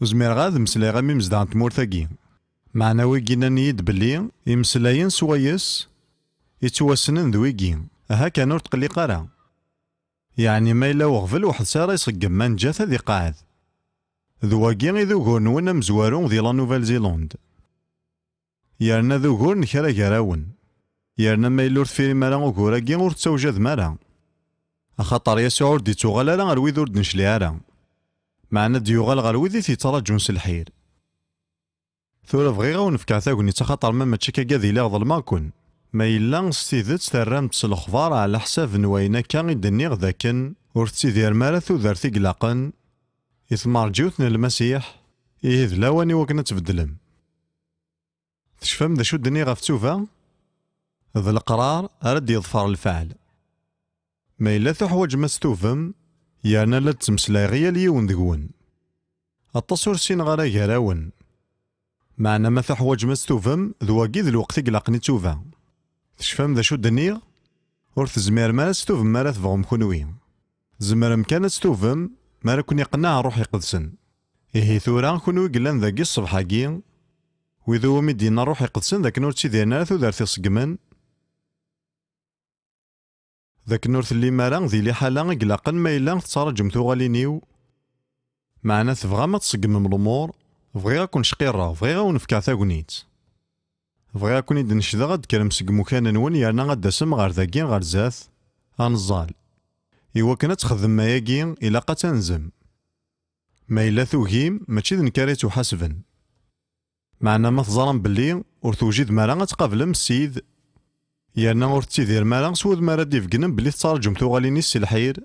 وزمير غاد مسلاي غامي مزدان تمورثاكي معنا ويكينا نيد بلي يمسلاين سوايس يتواسنن ذويكي ها كانوا تقليق راه يعني ما إلا وغفل واحد سارة يصقم من جات ذي قاعد ذواكي ذو غور نونا مزوارون ذي لا نوفيل زيلاند يارنا ذو غور نكرا كراون يارنا ما إلا ورثفيري مرا وكوراكي ور تسوجد مرا أخاطر يسوع دي توغالا غير ويد ور دنشلي راه معنا ديوغال غير ويدي تيتراجون سلحير ثورة بغيغا ونفكع تاكوني تخاطر ما تشكا كاذي لا ظلماكن ما إلا ستيذت ترام تسلخفار على حساب نوينا كان يدنيغ ذاكن ور تسيدير مارا ثوذار ثقلاقن إثمار جوتنا المسيح إذ لاواني وكنا تبدلم تشفم ذا شو الدنيا غاف توفا ذا القرار أرد يظفر الفعل ما إلا تحوج ما ستوفم يانا لا تمسلاي غيا ليون ذقون التصور سين غالا يراون معنا ما تحوج ما ستوفم ذواكي ذا الوقت يقلقني توفا تشفم ذا شو الدنيا ور تزمير ما ستوفم ما تبغم كونوي زمر مكان ستوفم ما راكون يقنع روح يقدسن إيه ثورا كونو يقلان ذاكي الصبحاكي وإذا مدينا روح يقدسن ذاك نور تسيدينا ثو دارتي صقمن ذاك نور اللي مارا ذي لي حالا يقلقن ما إلا تتراجم ثوغالينيو معنا تبغى ما تصقم الأمور بغيغا كون شقيرة بغيغا ونفكع ثاكونيت بغيغا كون يدنش ذا غاد كرم سقمو كان نون يانا غاد اسم غار ذاكي غار زاث غنزال إوا كنا تخدم ما ياكي إلا قا تنزم ما إلا توهيم ماشي ذ نكاري تحاسبن معنا ما تظلم بلي ور توجد مالا تقابلم السيد يانا ور تيدير مالا سود مالا ديفكنم بلي تترجم ثوغاليني السلحير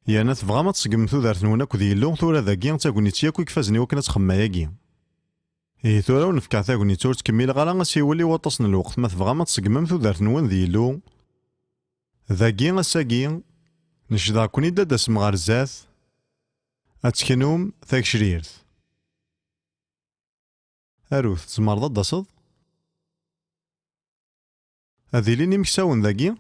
يانا تبغى ما تسقم ثودارت نونا كذي اللون ثورا ذاكي تاكوني تياكو كفازني وكنا تخما ياكي إيه ثورا ونفكع تاكوني تور تكمل غالا سيولي وطسن الوقت ما تبغى ما تسقمم ثودارت نون ذي اللون ذاكي اساكي نشدا كوني دادا سمغار زاث أتكنوم ثاك شريرت أروث تزمرض داصد هذي ليني مكساون ذاكي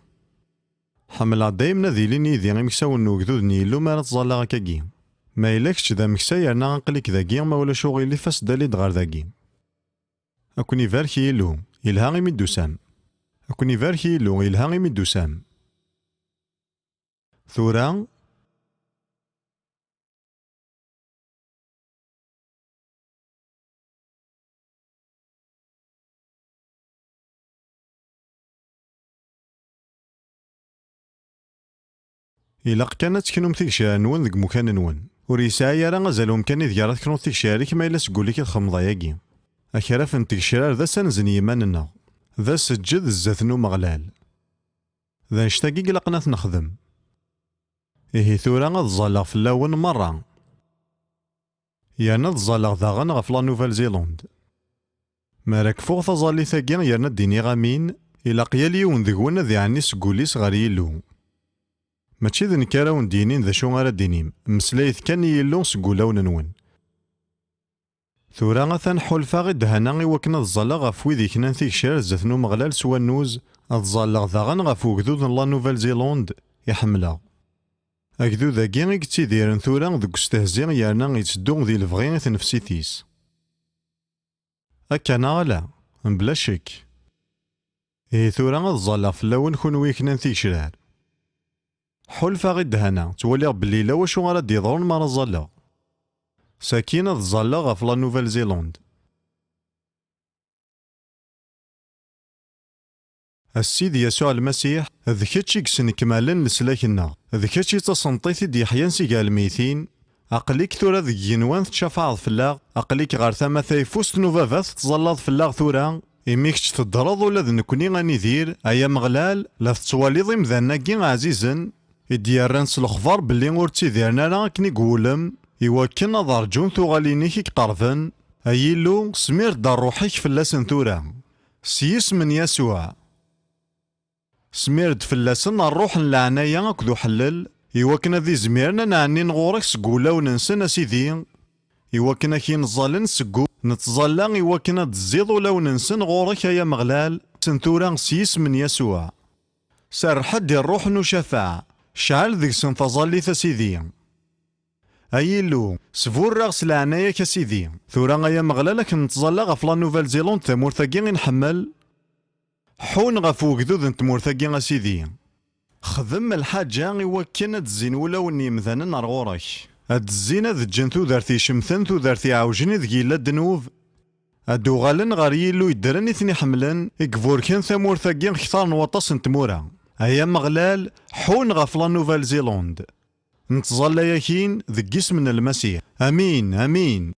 حملا دايما ذي ليني ذي مكساون نوكدود نيلو ما تظل غاكاكي ما إلاكش ذا مكسا يرنا غنقليك ذاكي ما ولا شغل اللي فاس دالي دغار ذاكي أكوني فاركي يلو يلها غي ميدوسام أكوني فاركي يلو يلها غي ميدوسام ثورا إلا كانت تكنوم تيكشا نون ذك مكان نون وريسايا راه غازالهم كان يدير تكنوم تيكشا كما إلا تقولي كي تخمضا ياكي أكرف تيكشا ذا سنزن يماننا ذا سجد الزات نو مغلال ذا نشتاقي قلقنا نخدم إيه ثورا غتظلغ في اللاون مرة يانا تظلغ ذاغن غف لا نوفيل زيلاند ماراك فوق تظلي ثاقي يانا الديني غامين إلا قياليون ذكونا ذي عني سقوليس غار يلو ماشي ذ نكراون دينين ذا شو غارا دينيم مسلايث كان يلو سقولاون نون ثورا غاثا نحولفا غي دهانا إواكنا تظلغ غف ويدي كنا ثيكشار زات نو مغلال سوا نوز تظلغ ذاغن غف وكذود لا نوفيل زيلاند يحملا أكدو ذاكي غي كتيديرن ثورا ذك استهزي يانا يتسدو ذي الفغي تنفسيتيس أكا ناغلا بلا شك ثورا غاد ظلغ فلاون كونوي كنا تيكشرار. حلفا غي دهنا تولي بلي لا واشو غادي يضرون مرة ظلغ. ساكينة ظلغ في لا نوفيل زيلاند. السيد يسوع المسيح ذ كاتشي كسن كمالن لسلاكنا، ذ كاتشي تصنطيتي دي حيان سيقال الميتين، أقليك ثورا ذي جنوان تشافعض فلاغ، أقليك غار ثما ثايفوست نوفافات تظلض فلاغ ثورا، إميكش تضرض ولا ذ نكوني غاني دير، أيا مغلال لا تتوالي ضيم ذناكي عزيزا، إدياران سلخفار باللي غور تيديرنا لا كني قولم، إوا كنا ضرجون ثوغالينيك قرفن، أيلو سمير دار روحيك فلاسن ثورا، سيس من يسوع. سميرد فلاسن الروح العناية أكدو حلل، إوا كنا ذي زميرنا نعني نغورك سقولا وننسى سيدي، إوا كنا كي نظلن سقو نتظلا إوا كنا تزيض ولا وننسى نغورك يا مغلال سنتورا سيس من يسوع. سار حد الروح نشفع شعل ذيك سنتظلي سيدي. أيلو سفور راغس العناية كسيدي، ثورا يا مغلالك نتظلا غفلا نوفيل زيلاند تمور ثاقي نحمل حون غفو قدود انت مورثاقي اسيدي. خذم الحاجة إوا كنا تزين ولا وني مثلا رغورك. هاد الزينة ذ جنثو دارتي شمثن ثو دارتي عوجني ذكي لا دنوف. هادو غالن غار يلو يدرن إثني حملن إكفور كان ثمور ثاقين كثار نوطاس نتمورا. أيا مغلال حون غفلا نوفيل زيلاند. نتظل ياكين ذ جسم المسيح. أمين أمين.